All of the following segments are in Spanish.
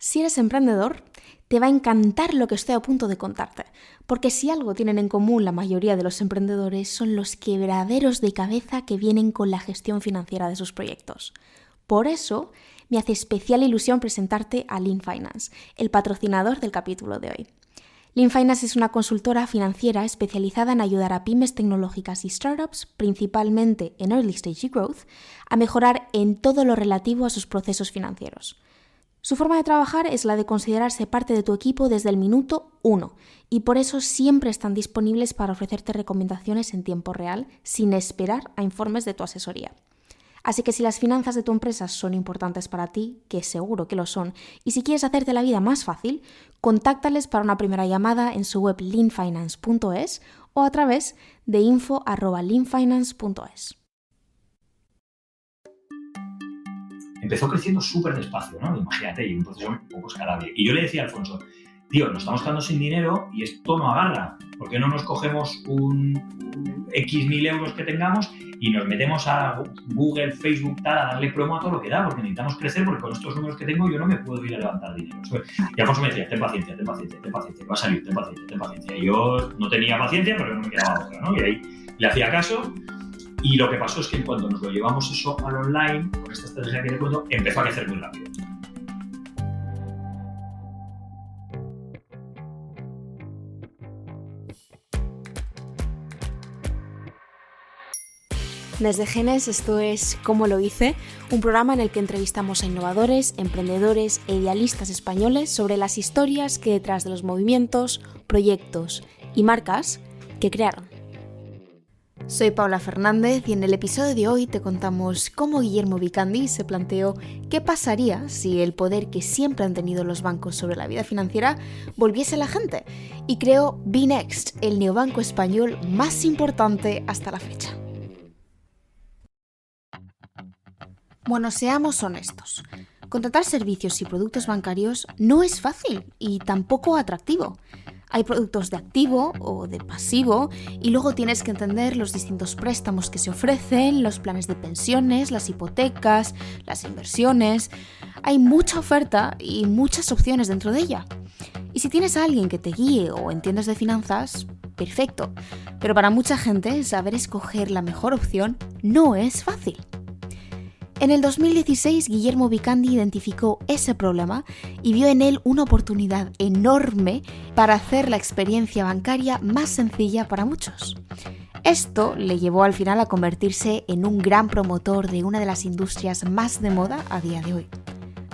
Si eres emprendedor, te va a encantar lo que estoy a punto de contarte, porque si algo tienen en común la mayoría de los emprendedores son los quebraderos de cabeza que vienen con la gestión financiera de sus proyectos. Por eso, me hace especial ilusión presentarte a Lean Finance, el patrocinador del capítulo de hoy. Lean Finance es una consultora financiera especializada en ayudar a pymes tecnológicas y startups, principalmente en early stage y growth, a mejorar en todo lo relativo a sus procesos financieros. Su forma de trabajar es la de considerarse parte de tu equipo desde el minuto 1 y por eso siempre están disponibles para ofrecerte recomendaciones en tiempo real sin esperar a informes de tu asesoría. Así que si las finanzas de tu empresa son importantes para ti, que seguro que lo son, y si quieres hacerte la vida más fácil, contáctales para una primera llamada en su web leanfinance.es o a través de info@leanfinance.es. Empezó creciendo súper despacio, ¿no? Imagínate, y un proceso un poco escalable. Y yo le decía a Alfonso, tío, nos estamos quedando sin dinero y esto no agarra. ¿Por qué no nos cogemos un X mil euros que tengamos y nos metemos a Google, Facebook, tal, a darle promo a todo lo que da? Porque necesitamos crecer, porque con estos números que tengo yo no me puedo ir a levantar dinero. Y Alfonso me decía, ten paciencia, va a salir, ten paciencia. Y yo no tenía paciencia, pero no me quedaba otra, ¿no? Y ahí le hacía caso. Y lo que pasó es que en cuanto nos lo llevamos eso al online, con esta estrategia que te cuento, empezó a crecer muy rápido. Desde Genes, esto es Cómo lo hice, un programa en el que entrevistamos a innovadores, emprendedores e idealistas españoles sobre las historias que detrás de los movimientos, proyectos y marcas que crearon. Soy Paula Fernández y en el episodio de hoy te contamos cómo Guillermo Vicandi se planteó qué pasaría si el poder que siempre han tenido los bancos sobre la vida financiera volviese a la gente y creó bnext, el neobanco español más importante hasta la fecha. Bueno, seamos honestos. Contratar servicios y productos bancarios no es fácil y tampoco atractivo. Hay productos de activo o de pasivo y luego tienes que entender los distintos préstamos que se ofrecen, los planes de pensiones, las hipotecas, las inversiones. Hay mucha oferta y muchas opciones dentro de ella. Y si tienes a alguien que te guíe o entiendes de finanzas, perfecto. Pero para mucha gente, saber escoger la mejor opción no es fácil. En el 2016, Guillermo Vicandi identificó ese problema y vio en él una oportunidad enorme para hacer la experiencia bancaria más sencilla para muchos. Esto le llevó al final a convertirse en un gran promotor de una de las industrias más de moda a día de hoy.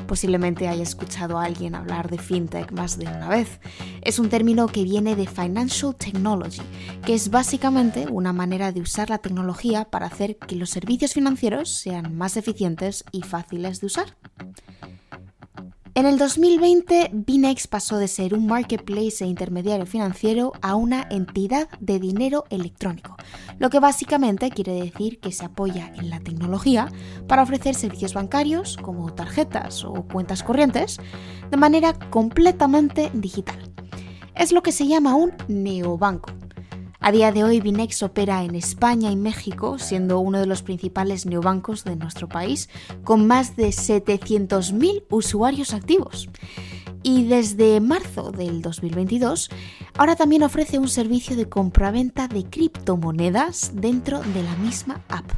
Posiblemente haya escuchado a alguien hablar de fintech más de una vez. Es un término que viene de Financial Technology, que es básicamente una manera de usar la tecnología para hacer que los servicios financieros sean más eficientes y fáciles de usar. En el 2020, bnext pasó de ser un marketplace e intermediario financiero a una entidad de dinero electrónico, lo que básicamente quiere decir que se apoya en la tecnología para ofrecer servicios bancarios como tarjetas o cuentas corrientes de manera completamente digital. Es lo que se llama un neobanco. A día de hoy, bnext opera en España y México, siendo uno de los principales neobancos de nuestro país, con más de 700.000 usuarios activos. Y desde marzo del 2022, ahora también ofrece un servicio de compraventa de criptomonedas dentro de la misma app.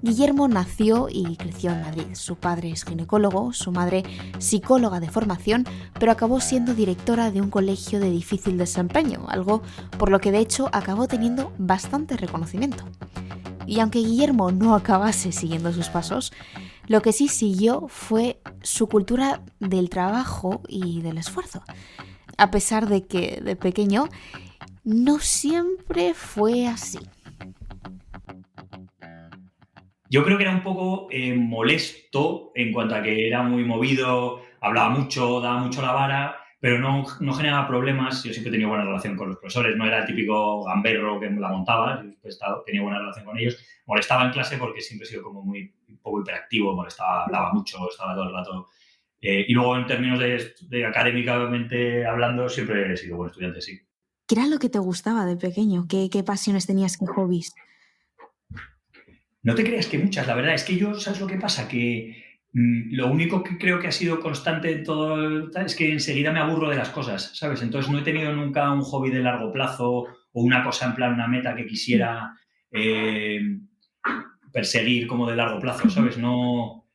Guillermo nació y creció en Madrid. Su padre es ginecólogo, su madre psicóloga de formación, pero acabó siendo directora de un colegio de difícil desempeño, algo por lo que de hecho acabó teniendo bastante reconocimiento. Y aunque Guillermo no acabase siguiendo sus pasos, lo que sí siguió fue su cultura del trabajo y del esfuerzo. A pesar de que de pequeño no siempre fue así. Yo creo que era un poco molesto en cuanto a que era muy movido, hablaba mucho, daba mucho la vara, pero no generaba problemas. Yo siempre he tenido buena relación con los profesores, no era el típico gamberro que la montaba, tenía buena relación con ellos. Molestaba en clase porque siempre he sido como un poco hiperactivo, molestaba, hablaba mucho, estaba todo el rato. Y luego en términos de académicamente hablando, siempre he sido buen estudiante, sí. ¿Qué era lo que te gustaba de pequeño? ¿Qué pasiones tenías, qué hobbies? No te creas que muchas, la verdad es que yo, ¿sabes lo que pasa? Que Lo único que creo que ha sido constante en todo es que enseguida me aburro de las cosas, ¿sabes? Entonces no he tenido nunca un hobby de largo plazo o una cosa en plan, una meta que quisiera perseguir como de largo plazo, ¿sabes? No,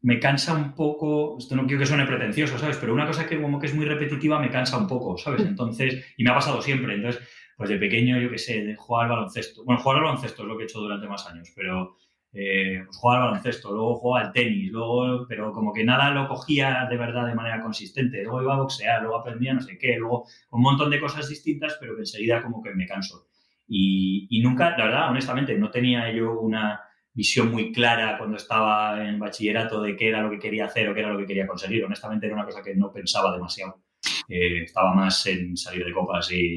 me cansa un poco, esto no quiero que suene pretencioso, ¿sabes? Pero una cosa que como que es muy repetitiva me cansa un poco, ¿sabes? Entonces, y me ha pasado siempre, entonces, pues de pequeño, yo qué sé, de jugar al baloncesto. Bueno, jugar al baloncesto es lo que he hecho durante más años, pero pues jugar al baloncesto, luego jugaba al tenis, luego, pero como que nada lo cogía de verdad de manera consistente. Luego iba a boxear, luego aprendía no sé qué, luego un montón de cosas distintas, pero que enseguida como que me canso. Y nunca, la verdad, honestamente, no tenía yo una visión muy clara cuando estaba en bachillerato de qué era lo que quería hacer o qué era lo que quería conseguir. Honestamente era una cosa que no pensaba demasiado. Estaba más en salir de copas y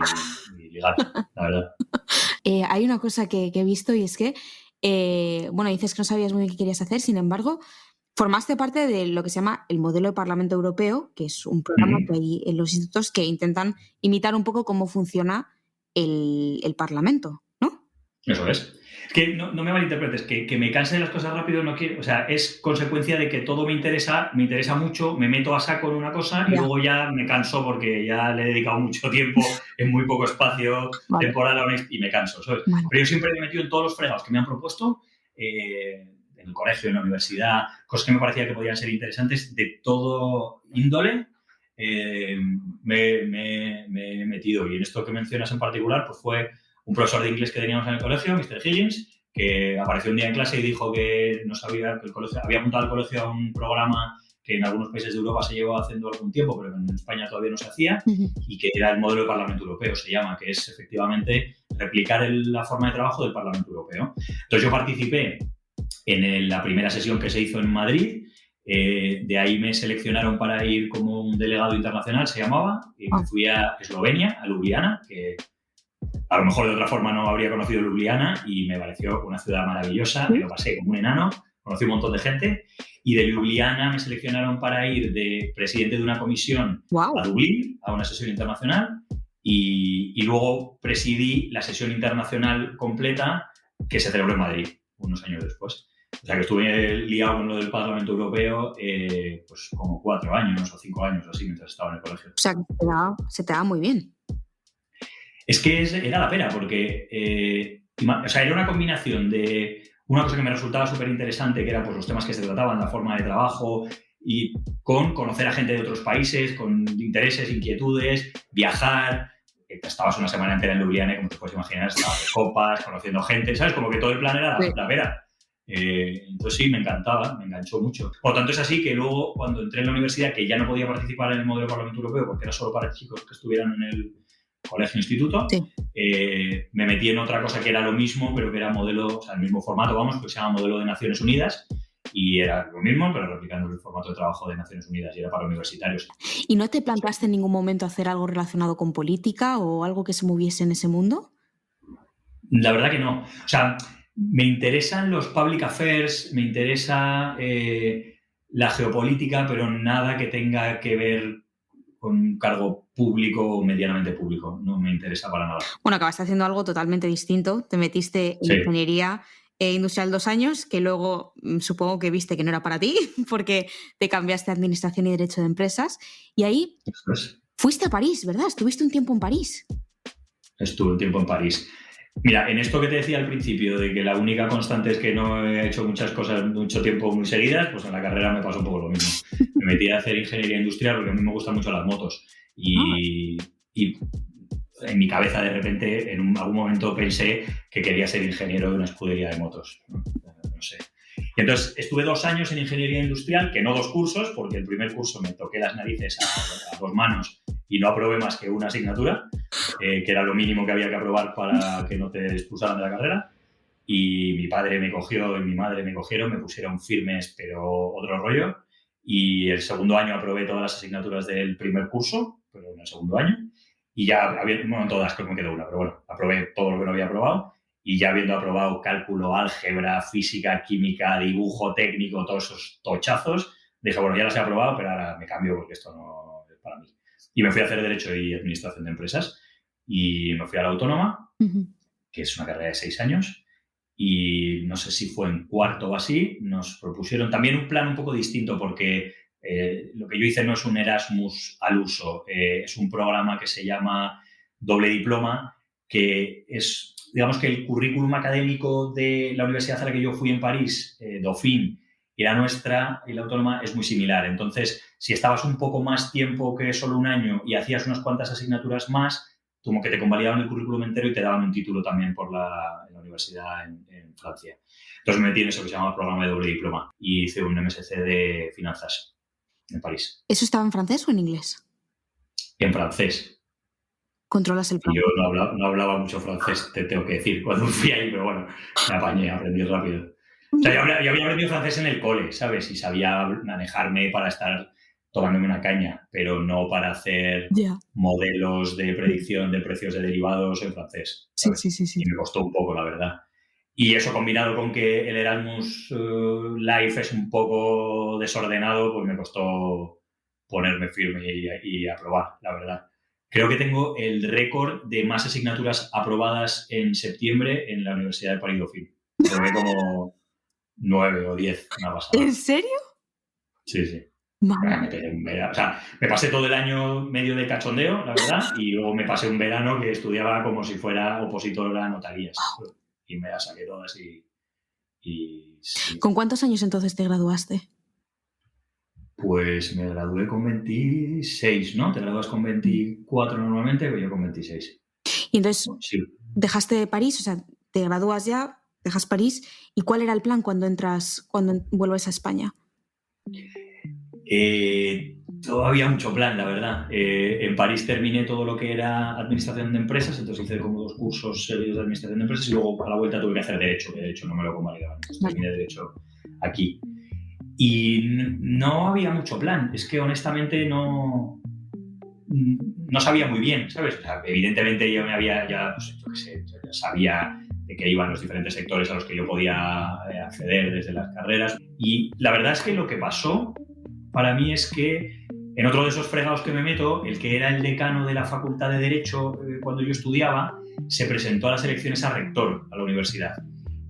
ligar, la verdad. Hay una cosa que he visto y es que, bueno, dices que no sabías muy bien qué querías hacer, sin embargo, formaste parte de lo que se llama el modelo de Parlamento Europeo, que es un programa que hay en los institutos que intentan imitar un poco cómo funciona el Parlamento, ¿no? Eso es. Que no me malinterpretes, que me canse de las cosas rápido no quiero, o sea, es consecuencia de que todo me interesa mucho, me meto a saco en una cosa y luego ya me canso porque ya le he dedicado mucho tiempo en muy poco espacio temporal y me canso, ¿sabes? Vale. Pero yo siempre me he metido en todos los fregados que me han propuesto, en el colegio, en la universidad, cosas que me parecía que podían ser interesantes de todo índole. Me he metido, y en esto que mencionas en particular, pues fue un profesor de inglés que teníamos en el colegio, Mr. Higgins, que apareció un día en clase y dijo que no sabía que el colegio había apuntado al colegio a un programa que en algunos países de Europa se llevaba haciendo algún tiempo, pero en España todavía no se hacía, y que era el modelo de Parlamento Europeo, se llama, que es efectivamente replicar la forma de trabajo del Parlamento Europeo. Entonces yo participé en la primera sesión que se hizo en Madrid. De ahí me seleccionaron para ir como un delegado internacional, se llamaba, y me fui a Eslovenia, a Ljubljana, que a lo mejor de otra forma no habría conocido Ljubljana, y me pareció una ciudad maravillosa, me lo pasé como un enano, conocí un montón de gente, y de Ljubljana me seleccionaron para ir de presidente de una comisión a Dublín, a una sesión internacional, y luego presidí la sesión internacional completa que se celebró en Madrid unos años después. O sea que estuve liado con lo del Parlamento Europeo pues como 4 años o 5 años así mientras estaba en el colegio. O sea, que se te da muy bien. Es que era la pena porque era una combinación de una cosa que me resultaba súper interesante, que eran pues, los temas que se trataban, la forma de trabajo, y con conocer a gente de otros países, con intereses, inquietudes, viajar. Estabas una semana entera en Ljubljana, como te puedes imaginar, estabas de copas, conociendo gente, ¿sabes? Como que todo el plan era la vera. Entonces sí, me encantaba, me enganchó mucho. Por lo tanto, es así que luego, cuando entré en la universidad, que ya no podía participar en el modelo de Parlamento Europeo porque era solo para chicos que estuvieran en el colegio-instituto, me metí en otra cosa que era lo mismo, pero que era modelo, o sea, el mismo formato, vamos, que se llama modelo de Naciones Unidas, y era lo mismo, pero replicando el formato de trabajo de Naciones Unidas, y era para universitarios. ¿Y no te planteaste en ningún momento hacer algo relacionado con política o algo que se moviese en ese mundo? La verdad que no. O sea, me interesan los public affairs, me interesa la geopolítica, pero nada que tenga que ver con un cargo público o medianamente público. No me interesa para nada. Bueno, acabaste haciendo algo totalmente distinto. Te metiste en ingeniería industrial 2 años, que luego supongo que viste que no era para ti, porque te cambiaste a Administración y Derecho de Empresas. Y ahí fuiste a París, ¿verdad? Estuviste un tiempo en París. Estuve un tiempo en París. Mira, en esto que te decía al principio, de que la única constante es que no he hecho muchas cosas mucho tiempo muy seguidas, pues en la carrera me pasó un poco lo mismo. Me metí a hacer ingeniería industrial porque a mí me gustan mucho las motos. Y en mi cabeza, de repente, en algún momento pensé que quería ser ingeniero de una escudería de motos. No sé. Y entonces estuve 2 años en ingeniería industrial, que no 2 cursos, porque el primer curso me toqué las narices a 2 manos y no aprobé más que una asignatura, que era lo mínimo que había que aprobar para que no te expulsaran de la carrera. Y mi padre me cogió y mi madre me cogieron, me pusieron firmes, pero otro rollo. Y el segundo año aprobé todas las asignaturas del primer curso, pero en el segundo año. Y ya, bueno, todas, creo que me quedó una, pero bueno, aprobé todo lo que no había aprobado. Y ya habiendo aprobado cálculo, álgebra, física, química, dibujo técnico, todos esos tochazos, dije, bueno, ya las he aprobado, pero ahora me cambio porque esto no es para mí. Y me fui a hacer Derecho y Administración de Empresas. Y me fui a la Autónoma, que es una carrera de 6 años. y no sé si fue en cuarto o así, nos propusieron también un plan un poco distinto porque lo que yo hice no es un Erasmus al uso, es un programa que se llama Doble Diploma, que es, digamos que el currículum académico de la universidad a la que yo fui en París, Dauphine, y la nuestra, y la autónoma, es muy similar. Entonces, si estabas un poco más tiempo que solo un año y hacías unas cuantas asignaturas más, como que te convalidaban el currículum entero y te daban un título también en la universidad en Francia. Entonces me metí en eso que se llama programa de doble diploma y hice un MSc de finanzas en París. ¿Eso estaba en francés o en inglés? En francés. ¿Controlas el Y yo francés? no hablaba mucho francés, te tengo que decir, cuando fui ahí, pero bueno, me apañé, aprendí rápido. O sea, yo había aprendido francés en el cole, ¿sabes? Y sabía manejarme para estar tomándome una caña, pero no para hacer modelos de predicción de precios de derivados en francés, ¿sabes? Sí. Y me costó un poco, la verdad. Y eso combinado con que el Erasmus Life es un poco desordenado, pues me costó ponerme firme y aprobar, la verdad. Creo que tengo el récord de más asignaturas aprobadas en septiembre en la Universidad de París-Dauphine. Probé como 9 o 10, una pasada. ¿En serio? Sí. Madre. O sea, me pasé todo el año medio de cachondeo, la verdad, y luego me pasé un verano que estudiaba como si fuera opositor a notarías. Y me las saqué todas y sí. ¿Con cuántos años entonces te graduaste? Pues me gradué con 26, ¿no? Te gradúas con 24 normalmente, pero yo con 26. Y entonces Sí. dejaste París, o sea, te gradúas ya, dejas París. ¿Y cuál era el plan cuando vuelves a España? Todavía mucho plan, la verdad. En París terminé todo lo que era administración de empresas, entonces hice como 2 cursos serios de administración de empresas y luego a la vuelta tuve que hacer derecho, que de hecho no me lo convalidaban. Entonces terminé derecho aquí. Y no había mucho plan. Es que honestamente no sabía muy bien, ¿sabes? O sea, evidentemente yo me había pues, yo qué sé, yo ya sabía de qué iban los diferentes sectores a los que yo podía acceder desde las carreras. Y la verdad es que lo que pasó para mí es que en otro de esos fregados que me meto, el que era el decano de la Facultad de Derecho cuando yo estudiaba, se presentó a las elecciones a rector a la universidad.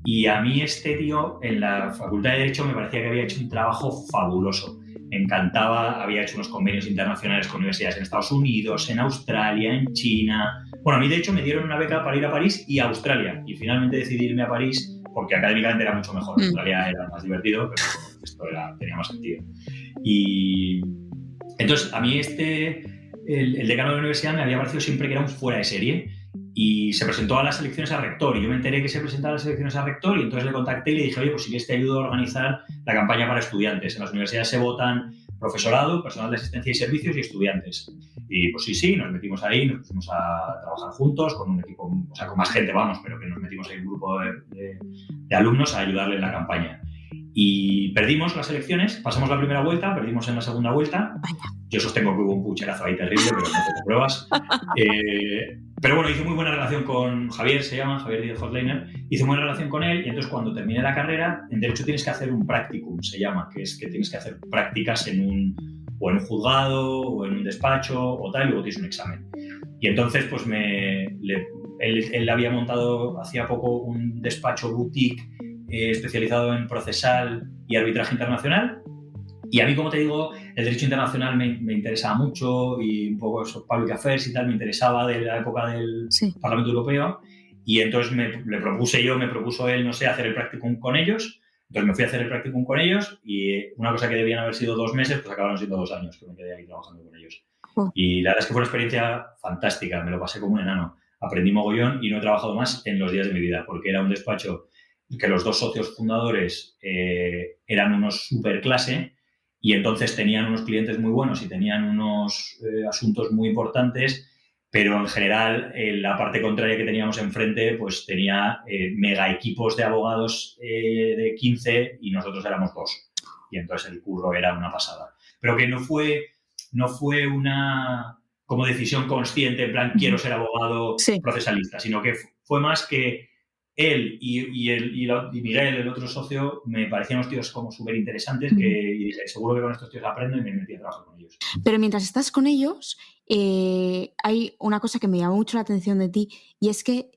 Y a mí este tío en la Facultad de Derecho me parecía que había hecho un trabajo fabuloso. Me encantaba, había hecho unos convenios internacionales con universidades en Estados Unidos, en Australia, en China. Bueno, a mí de hecho me dieron una beca para ir a París y a Australia. Y finalmente decidí irme a París porque académicamente era mucho mejor. Australia era más divertido, pero esto tenía más sentido. Y entonces a mí el decano de la universidad me había parecido siempre que era un fuera de serie y se presentó a las elecciones a rector y yo me enteré que se presentaba a las elecciones a rector y entonces le contacté y le dije, oye, pues si quieres te ayudo a organizar la campaña para estudiantes. En las universidades se votan profesorado, personal de asistencia y servicios y estudiantes. Y pues sí, nos metimos ahí, nos pusimos a trabajar juntos con un equipo, o sea, con más gente, vamos, pero que nos metimos ahí un grupo de alumnos a ayudarle en la campaña. Y perdimos las elecciones, pasamos la primera vuelta, perdimos en la segunda vuelta. Yo sostengo que hubo un pucherazo ahí terrible, pero no tengo pruebas. Pero bueno, hice muy buena relación con Javier, se llama, Javier Díaz Hortleiner. Hice buena relación con él y entonces cuando terminé la carrera, en Derecho tienes que hacer un practicum, se llama, que es que tienes que hacer prácticas en un juzgado o en un despacho o tal, y luego tienes un examen. Y entonces pues él había montado hacía poco un despacho boutique especializado en procesal y arbitraje internacional. Y a mí, como te digo, el derecho internacional me interesaba mucho y un poco eso, public affairs y tal, me interesaba de la época del Parlamento Europeo. Y entonces me propuso él, no sé, hacer el practicum con ellos. Entonces me fui a hacer el practicum con ellos y una cosa que debían haber sido 2 meses, pues acabaron siendo 2 años que me quedé ahí trabajando con ellos. Y la verdad es que fue una experiencia fantástica, me lo pasé como un enano. Aprendí mogollón y no he trabajado más en los días de mi vida, porque era un despacho que los 2 socios fundadores eran unos superclase y entonces tenían unos clientes muy buenos y tenían unos asuntos muy importantes, pero en general la parte contraria que teníamos enfrente pues tenía mega equipos de abogados de 15 y nosotros éramos 2. Y entonces el curro era una pasada. Pero que no fue una como decisión consciente, en plan, quiero ser abogado procesalista, sino que fue más que él y Miguel, el otro socio, me parecían unos tíos como súper interesantes y dije, seguro que con estos tíos aprendo y me metí a trabajar con ellos. Pero mientras estás con ellos, hay una cosa que me llamó mucho la atención de ti y es que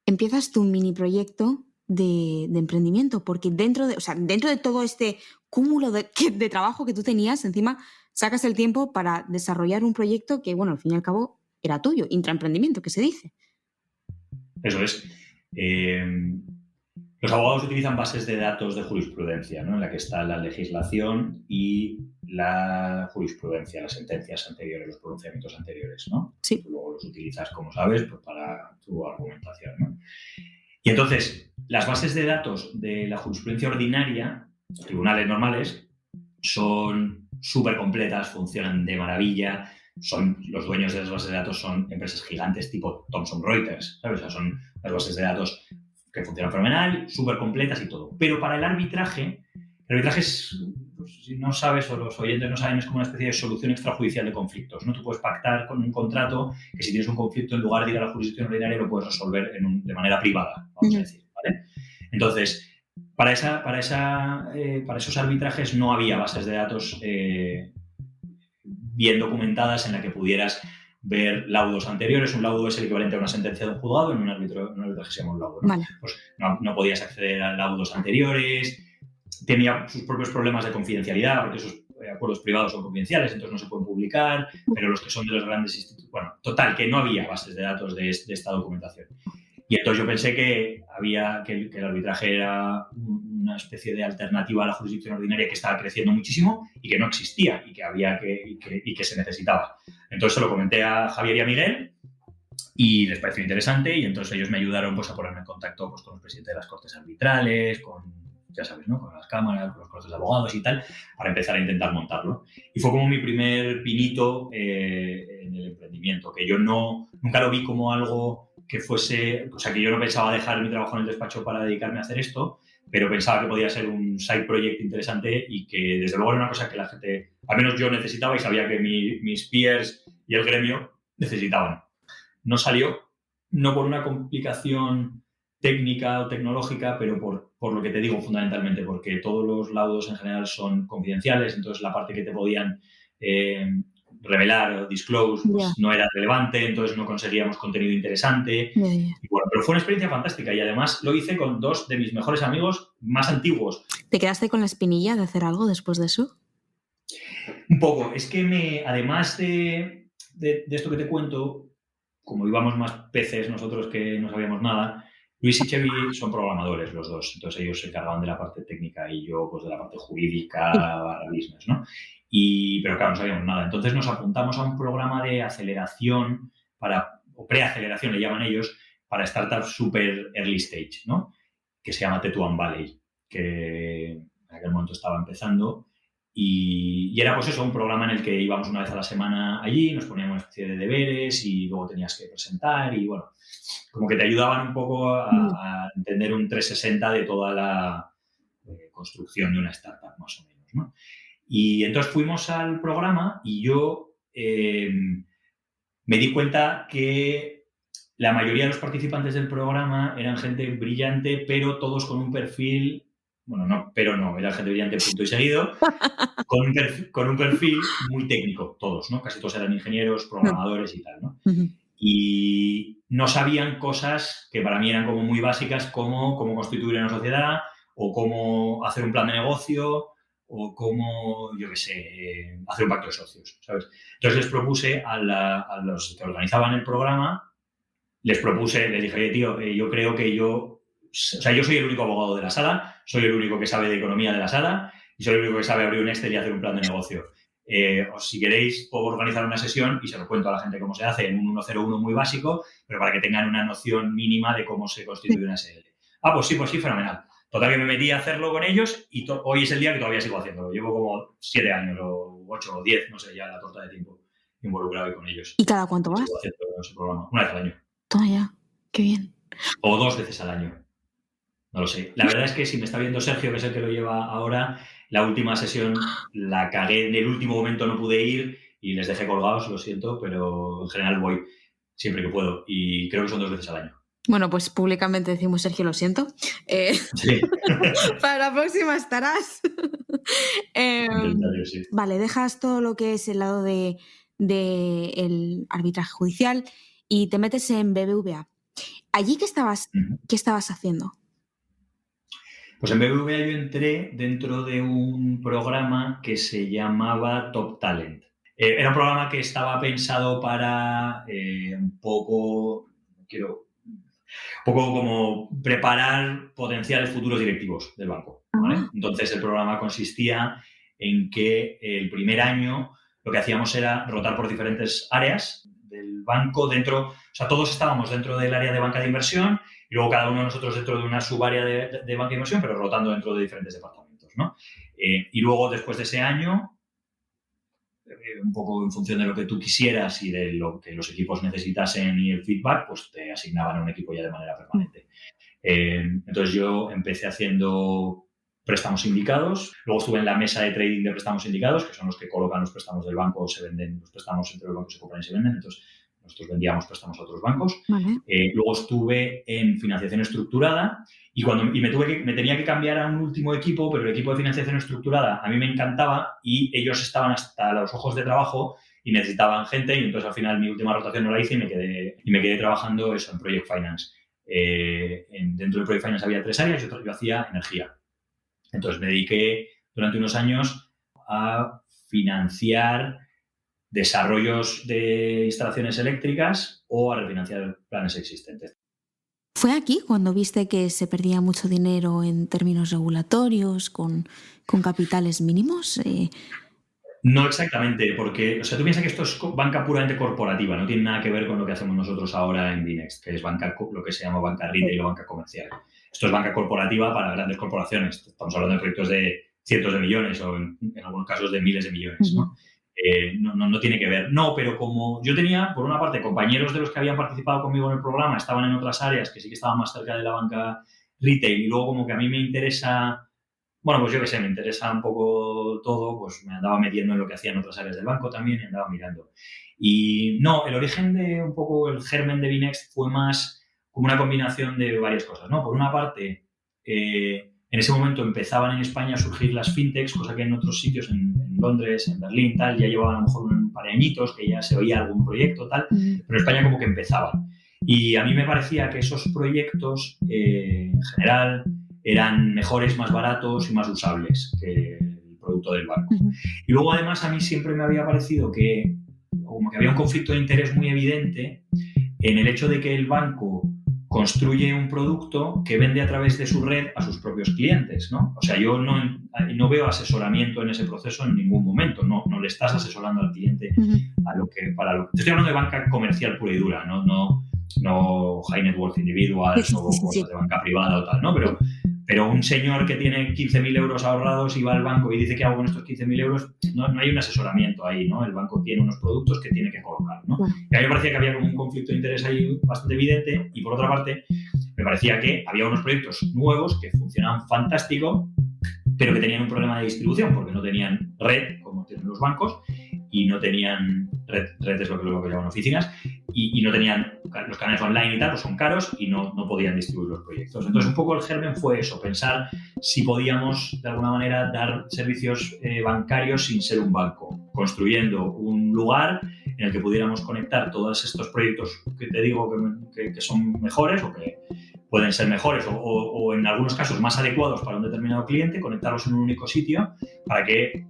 empiezas tu mini proyecto de emprendimiento, porque dentro de todo este cúmulo de trabajo que tú tenías, encima sacas el tiempo para desarrollar un proyecto que, bueno, al fin y al cabo era tuyo, intraemprendimiento, que se dice. Eso es. Los abogados utilizan bases de datos de jurisprudencia, ¿no? En la que está la legislación y la jurisprudencia, las sentencias anteriores, los pronunciamientos anteriores, ¿no? Sí. Tú luego los utilizas, como sabes, pues para tu argumentación, ¿no? Y entonces, las bases de datos de la jurisprudencia ordinaria, los tribunales normales, son súper completas, funcionan de maravilla. Los dueños de las bases de datos son empresas gigantes tipo Thomson Reuters, ¿sabes? O sea, son las bases de datos que funcionan fenomenal, súper completas y todo. Pero para el arbitraje es, pues, si no sabes o los oyentes no saben, es como una especie de solución extrajudicial de conflictos, ¿no? Tú puedes pactar con un contrato que si tienes un conflicto, en lugar de ir a la jurisdicción ordinaria, lo puedes resolver de manera privada, vamos a decir, ¿vale? Entonces, para esos arbitrajes no había bases de datos bien documentadas en la que pudieras ver laudos anteriores. Un laudo es el equivalente a una sentencia de un juzgado, en un arbitraje se llama un laudo, ¿no? Vale. Pues no podías acceder a laudos anteriores, tenía sus propios problemas de confidencialidad, porque esos acuerdos privados son confidenciales, entonces no se pueden publicar, pero los que son de los grandes institutos... Bueno, total, que no había bases de datos de esta documentación. Y entonces yo pensé que el arbitraje era una especie de alternativa a la jurisdicción ordinaria que estaba creciendo muchísimo y que no existía y que se necesitaba. Entonces se lo comenté a Javier y a Miguel y les pareció interesante y entonces ellos me ayudaron, pues, a ponerme en contacto, pues, con los presidentes de las cortes arbitrales, ya sabes, ¿no? Con las cámaras, con los cortes de abogados y tal, para empezar a intentar montarlo. Y fue como mi primer pinito en el emprendimiento, que yo nunca lo vi como algo que fuese... O sea, que yo no pensaba dejar mi trabajo en el despacho para dedicarme a hacer esto, pero pensaba que podía ser un side project interesante y que, desde luego, era una cosa que la gente, al menos yo, necesitaba y sabía que mis peers y el gremio necesitaban. No salió, no por una complicación técnica o tecnológica, pero por lo que te digo, fundamentalmente, porque todos los laudos en general son confidenciales, entonces la parte que te podían revelar o disclose pues no era relevante, entonces no conseguíamos contenido interesante. Y bueno, pero fue una experiencia fantástica y además lo hice con dos de mis mejores amigos más antiguos. ¿Te quedaste con la espinilla de hacer algo después de eso? Un poco. Es que además de esto que te cuento, como íbamos más peces nosotros que no sabíamos nada, Luis y Chevy son programadores los dos, entonces ellos se encargaban de la parte técnica y yo pues de la parte jurídica, business, ¿no? Pero claro, no sabíamos nada. Entonces nos apuntamos a un programa de aceleración o preaceleración le llaman ellos, para startups super early stage, ¿no? Que se llama Tetuan Valley, que en aquel momento estaba empezando. Y era pues eso, un programa en el que íbamos una vez a la semana allí, nos poníamos una especie de deberes y luego tenías que presentar y bueno, como que te ayudaban un poco a entender un 360 de toda la construcción de una startup, más o menos, ¿no? Y entonces fuimos al programa y yo me di cuenta que la mayoría de los participantes del programa eran gente brillante, pero todos con un perfil... Bueno, no, era gente brillante, punto y seguido, con un perfil muy técnico, todos, ¿no? Casi todos eran ingenieros, programadores y tal, ¿no? Y no sabían cosas que para mí eran como muy básicas, como cómo constituir una sociedad o cómo hacer un plan de negocio o cómo, yo qué sé, hacer un pacto de socios, ¿sabes? Entonces les propuse a los que organizaban el programa, les dije, oye, tío, yo creo que yo soy el único abogado de la sala, soy el único que sabe de economía de la sala y soy el único que sabe abrir un Excel y hacer un plan de negocio. O si queréis, puedo organizar una sesión y se lo cuento a la gente cómo se hace en un 101 muy básico, pero para que tengan una noción mínima de cómo se constituye una SL. Pues sí, fenomenal. Total, que me metí a hacerlo con ellos y hoy es el día que todavía sigo haciéndolo. Llevo como 7 años o 8 o 10, no sé, ya la torta de tiempo involucrado con ellos. ¿Y cada cuánto vas? Sigo haciendo ese programa, una vez al año. Toma ya, qué bien. O 2 veces al año. No lo sé. La verdad es que si me está viendo Sergio, que es el que lo lleva ahora, la última sesión la cagué en el último momento, no pude ir y les dejé colgados, lo siento, pero en general voy siempre que puedo y creo que son 2 veces al año. Bueno, pues públicamente decimos, Sergio, lo siento. Sí. Para la próxima estarás. Sí. Vale, dejas todo lo que es el lado de el arbitraje judicial y te metes en BBVA. ¿Allí qué estabas haciendo? Pues en BBVA yo entré dentro de un programa que se llamaba Top Talent. Era un programa que estaba pensado para un poco como preparar potenciales futuros directivos del banco, ¿vale? Entonces el programa consistía en que el primer año lo que hacíamos era rotar por diferentes áreas del banco dentro, o sea, todos estábamos dentro del área de banca de inversión y luego cada uno de nosotros dentro de una subárea de banca de inversión, pero rotando dentro de diferentes departamentos, ¿no? Y luego, después de ese año, un poco en función de lo que tú quisieras y de lo que los equipos necesitasen y el feedback, pues te asignaban a un equipo ya de manera permanente. Entonces yo empecé haciendo préstamos sindicados, luego estuve en la mesa de trading de préstamos sindicados, que son los que colocan los préstamos del banco, se venden los préstamos entre los bancos, se compran y se venden, entonces nosotros vendíamos préstamos a otros bancos. Vale. Luego estuve en financiación estructurada y me tenía que cambiar a un último equipo, pero el equipo de financiación estructurada a mí me encantaba y ellos estaban hasta los ojos de trabajo y necesitaban gente, y entonces al final mi última rotación no la hice y me quedé trabajando eso en Project Finance. Dentro de Project Finance había 3 áreas, yo hacía energía. Entonces me dediqué durante unos años a financiar desarrollos de instalaciones eléctricas o a refinanciar planes existentes. ¿Fue aquí cuando viste que se perdía mucho dinero en términos regulatorios, con capitales mínimos? No exactamente, porque, o sea, tú piensas que esto es banca puramente corporativa, no tiene nada que ver con lo que hacemos nosotros ahora en Dinext, que es lo que se llama banca retail o banca comercial. Esto es banca corporativa para grandes corporaciones. Estamos hablando de proyectos de cientos de millones o en algunos casos de miles de millones, ¿no? No tiene que ver. No, pero como yo tenía, por una parte, compañeros de los que habían participado conmigo en el programa, estaban en otras áreas que sí que estaban más cerca de la banca retail, y luego como que a mí me interesa, bueno, pues yo qué sé, me interesa un poco todo, pues me andaba metiendo en lo que hacían otras áreas del banco también y andaba mirando. Y no, el origen de un poco el germen de Binext fue más como una combinación de varias cosas, ¿no? Por una parte, en ese momento empezaban en España a surgir las fintechs, cosa que en otros sitios, en Londres, en Berlín, tal, ya llevaban a lo mejor un par de añitos, que ya se oía algún proyecto, tal, pero en España como que empezaban. Y a mí me parecía que esos proyectos, en general, eran mejores, más baratos y más usables que el producto del banco. Y luego, además, a mí siempre me había parecido que como que había un conflicto de interés muy evidente en el hecho de que el banco construye un producto que vende a través de su red a sus propios clientes, ¿no? O sea, yo no veo asesoramiento en ese proceso en ningún momento, no le estás asesorando al cliente a lo que, para lo que... Te estoy hablando de banca comercial pura y dura, no high net worth individuals o cosas de banca privada o tal, ¿no? Pero un señor que tiene 15.000 euros ahorrados y va al banco y dice ¿qué hago con estos 15.000 euros? No hay un asesoramiento ahí, ¿no? El banco tiene unos productos que tiene que colocar, ¿no? Y a mí me parecía que había como un conflicto de interés ahí bastante evidente, y por otra parte me parecía que había unos proyectos nuevos que funcionaban fantástico, pero que tenían un problema de distribución porque no tenían red, como tienen los bancos, y no tenían red es lo que llaman oficinas, y no tenían los canales online y tal, pues son caros y no podían distribuir los proyectos. Entonces, un poco el germen fue eso, pensar si podíamos de alguna manera dar servicios bancarios sin ser un banco, construyendo un lugar en el que pudiéramos conectar todos estos proyectos que te digo que son mejores o que pueden ser mejores o en algunos casos más adecuados para un determinado cliente, conectarlos en un único sitio para que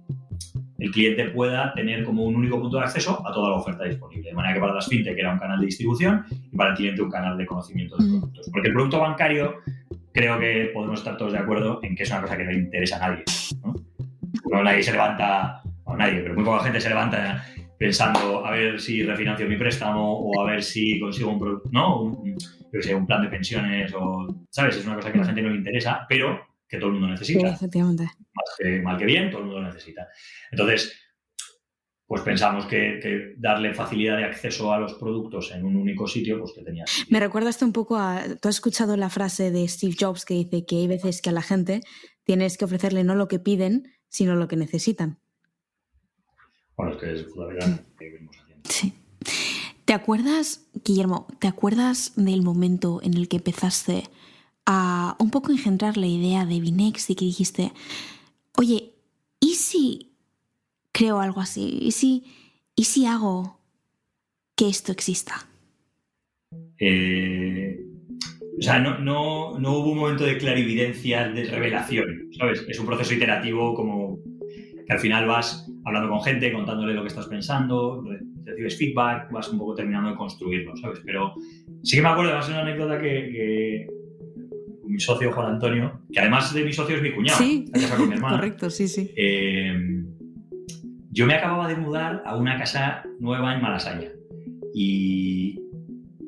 el cliente pueda tener como un único punto de acceso a toda la oferta disponible. De manera que para las fintech era un canal de distribución y para el cliente un canal de conocimiento de productos. Porque el producto bancario, creo que podemos estar todos de acuerdo en que es una cosa que no le interesa a nadie, ¿no? Nadie se levanta, o nadie, pero muy poca gente se levanta pensando a ver si refinancio mi préstamo o a ver si consigo un producto, ¿no? Un plan de pensiones o, ¿sabes? Es una cosa que a la gente no le interesa, pero que todo el mundo necesita. Sí, efectivamente. Mal que bien, todo el mundo lo necesita. Entonces, pues pensamos que darle facilidad de acceso a los productos en un único sitio, pues que tenía sentido. Me recuerda esto un poco a... ¿Tú has escuchado la frase de Steve Jobs que dice que hay veces que a la gente tienes que ofrecerle no lo que piden, sino lo que necesitan? Bueno, es que es la verdad que venimos haciendo. Sí. ¿Te acuerdas, Guillermo, del momento en el que empezaste a un poco engendrar la idea de Binext y que dijiste, oye, ¿y si creo algo así? ¿Y si hago que esto exista? sea, no hubo un momento de clarividencia, de revelación, ¿sabes? Es un proceso iterativo como que al final vas hablando con gente, contándole lo que estás pensando, recibes feedback, vas un poco terminando de construirlo, ¿sabes? Pero sí que me acuerdo, además, de una anécdota que mi socio Juan Antonio, que además de mi socio es mi cuñado, Sí, está casado con mi hermana. correcto, sí. Yo me acababa de mudar a una casa nueva en Malasaña y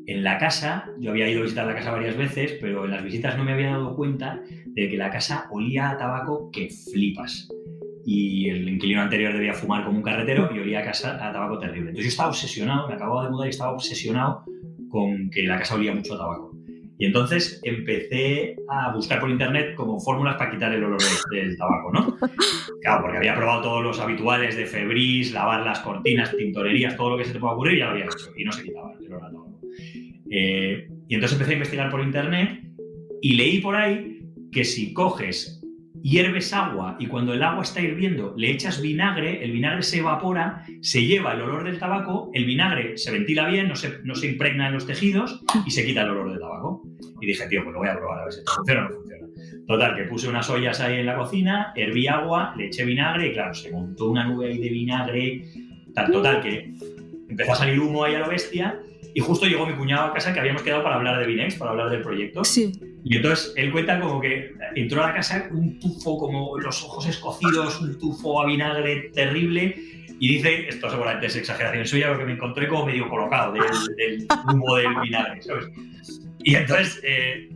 en la casa, yo había ido a visitar la casa varias veces, pero en las visitas no me había dado cuenta de que la casa olía a tabaco que flipas. Y el inquilino anterior debía fumar como un carretero y olía a tabaco terrible. Entonces yo estaba obsesionado, me acababa de mudar y estaba obsesionado con que la casa olía mucho a tabaco. Y entonces empecé a buscar por internet como fórmulas para quitar el olor del tabaco, ¿no? Claro, porque había probado todos los habituales de Febrís, lavar las cortinas, tintorerías, todo lo que se te pueda ocurrir, ya lo había hecho y no se quitaba el olor a tabaco. Y entonces empecé a investigar por internet y leí por ahí que si coges, hierves agua y cuando el agua está hirviendo le echas vinagre, el vinagre se evapora, se lleva el olor del tabaco, el vinagre se ventila bien, no se impregna en los tejidos y se quita el olor del tabaco. Y dije, tío, pues lo voy a probar a ver si funciona o no funciona. Total, que puse unas ollas ahí en la cocina, herví agua, le eché vinagre y claro, se montó una nube ahí de vinagre. Total, que empezó a salir humo ahí a lo bestia y justo llegó mi cuñado a casa que habíamos quedado para hablar de Vinex, para hablar del proyecto. Sí. Y entonces él cuenta como que entró a la casa un tufo, como los ojos escocidos, un tufo a vinagre terrible. Y dice, esto seguramente es exageración suya, porque me encontré como medio colocado del humo del vinagre, ¿sabes? Y entonces,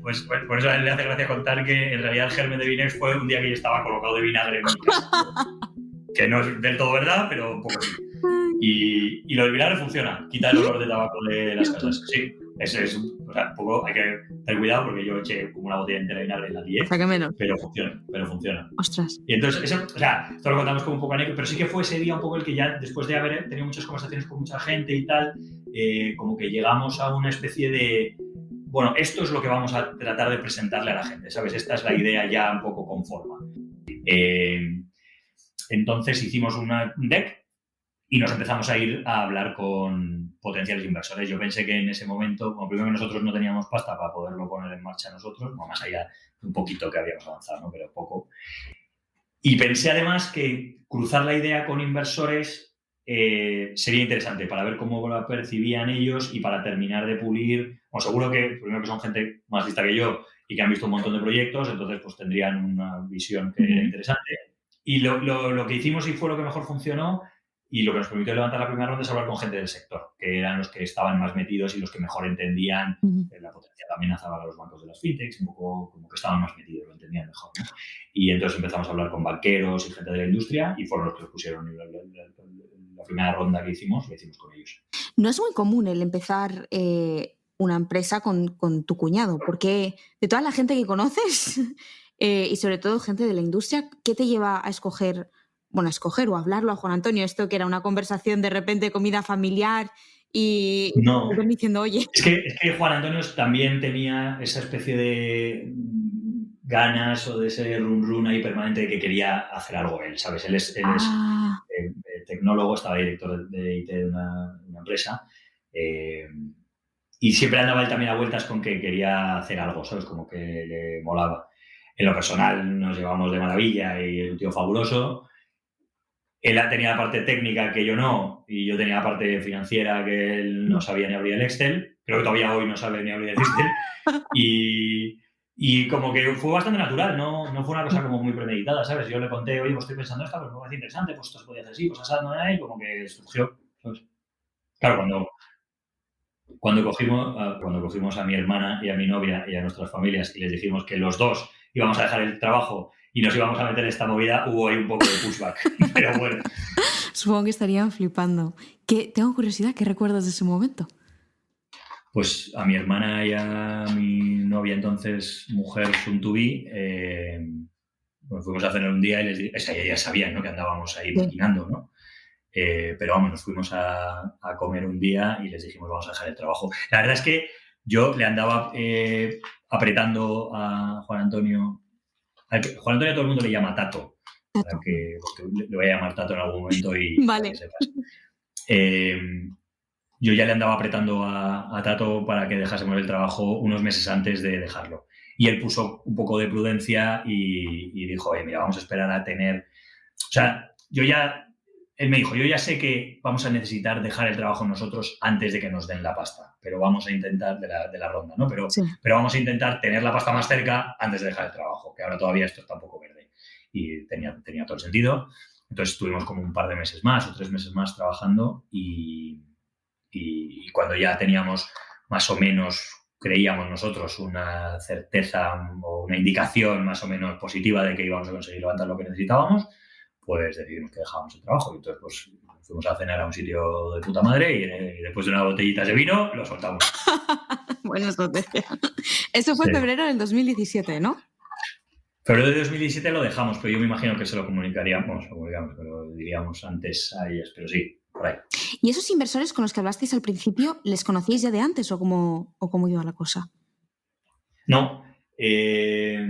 pues por eso a él le hace gracia contar que en realidad el germen de Vinex fue un día que yo estaba colocado de vinagre en mi casa. Que no es del todo verdad, pero un poco sí. Y lo del vinagre funciona, quita el olor de tabaco de las casas. Sí, ese es o sea, un poco, hay que tener cuidado porque yo eché como una botella entera de vinagre en la lié, O sea, que menos. pero funciona. Ostras. Y entonces, eso, o sea, esto lo contamos como un poco anécdota, pero sí que fue ese día un poco el que ya, después de haber tenido muchas conversaciones con mucha gente y tal, como que llegamos a una especie de, bueno, esto es lo que vamos a tratar de presentarle a la gente, ¿sabes? Esta es la idea ya un poco con forma. Entonces hicimos un deck y nos empezamos a ir a hablar con potenciales inversores. Yo pensé que en ese momento, bueno, primero que nosotros no teníamos pasta para poderlo poner en marcha nosotros, bueno, más allá de un poquito que habíamos avanzado, ¿no? Pero poco. Y pensé además que cruzar la idea con inversores sería interesante para ver cómo la percibían ellos y para terminar de pulir. Bueno, seguro que, primero que son gente más lista que yo y que han visto un montón de proyectos, entonces pues tendrían una visión que era interesante. Y lo que hicimos y fue lo que mejor funcionó y lo que nos permitió levantar la primera ronda es hablar con gente del sector, que eran los que estaban más metidos y los que mejor entendían la potencial amenaza para los bancos de las fintechs, un poco como que estaban más metidos, lo entendían mejor, ¿no? Y entonces empezamos a hablar con banqueros y gente de la industria y fueron los que nos pusieron la primera ronda que hicimos, la hicimos con ellos. No es muy común el empezar una empresa con tu cuñado, porque de toda la gente que conoces y sobre todo gente de la industria, ¿qué te lleva a escoger o hablarlo a Juan Antonio? Esto que era una conversación de repente, comida familiar y no, diciendo, oye. Es que Juan Antonio también tenía esa especie de ganas o de ese run ahí permanente de que quería hacer algo él, ¿sabes? Él es tecnólogo, estaba director de IT de una empresa y siempre andaba él también a vueltas con que quería hacer algo, ¿sabes? Como que le molaba. En lo personal nos llevamos de maravilla y es un tío fabuloso. Él tenía la parte técnica que yo no, y yo tenía la parte financiera que él no sabía ni abrir el Excel. Creo que todavía hoy no sabe ni abrir el Excel. Y como que fue bastante natural, no fue una cosa como muy premeditada, ¿sabes? Yo le conté, oye, pues estoy pensando esto, pues me parece interesante, pues esto se podía hacer así, pues así, ¿no? Y como que surgió, ¿sabes? Claro, cuando cogimos a mi hermana y a mi novia y a nuestras familias y les dijimos que los dos íbamos a dejar el trabajo y nos íbamos a meter en esta movida, hubo ahí un poco de pushback. Pero bueno. Supongo que estarían flipando. Tengo curiosidad, ¿qué recuerdas de ese momento? Pues a mi hermana y a mi novia, entonces mujer soon to be, nos fuimos a cenar un día y les dije, esa ya sabían, ¿no? Que andábamos ahí maquinando, ¿no? Pero vamos, nos fuimos a comer un día y les dijimos, vamos a dejar el trabajo. La verdad es que yo le andaba apretando a Juan Antonio. Juan Antonio a todo el mundo le llama Tato, porque le voy a llamar Tato en algún momento y vale. para que sepas. yo ya le andaba apretando a Tato para que dejásemos el trabajo unos meses antes de dejarlo. Y él puso un poco de prudencia y dijo, mira, vamos a esperar a tener... O sea, él me dijo, yo ya sé que vamos a necesitar dejar el trabajo nosotros antes de que nos den la pasta, pero vamos a intentar, de la ronda, ¿no? Pero vamos a intentar tener la pasta más cerca antes de dejar el trabajo, que ahora todavía esto está un poco verde. Y tenía todo el sentido. Entonces estuvimos como un par de meses más o 3 meses más trabajando y cuando ya teníamos más o menos, creíamos nosotros, una certeza o una indicación más o menos positiva de que íbamos a conseguir levantar lo que necesitábamos, pues decidimos que dejábamos el trabajo. Y entonces pues fuimos a cenar a un sitio de puta madre y después de unas botellitas de vino lo soltamos. Buena estrategia. Eso fue en febrero del 2017, ¿no? Febrero de 2017 lo dejamos, pero yo me imagino que se lo comunicaríamos, pero diríamos antes a ellas, pero sí, por ahí. ¿Y esos inversores con los que hablasteis al principio, les conocíais ya de antes o cómo iba la cosa? No. ¿Te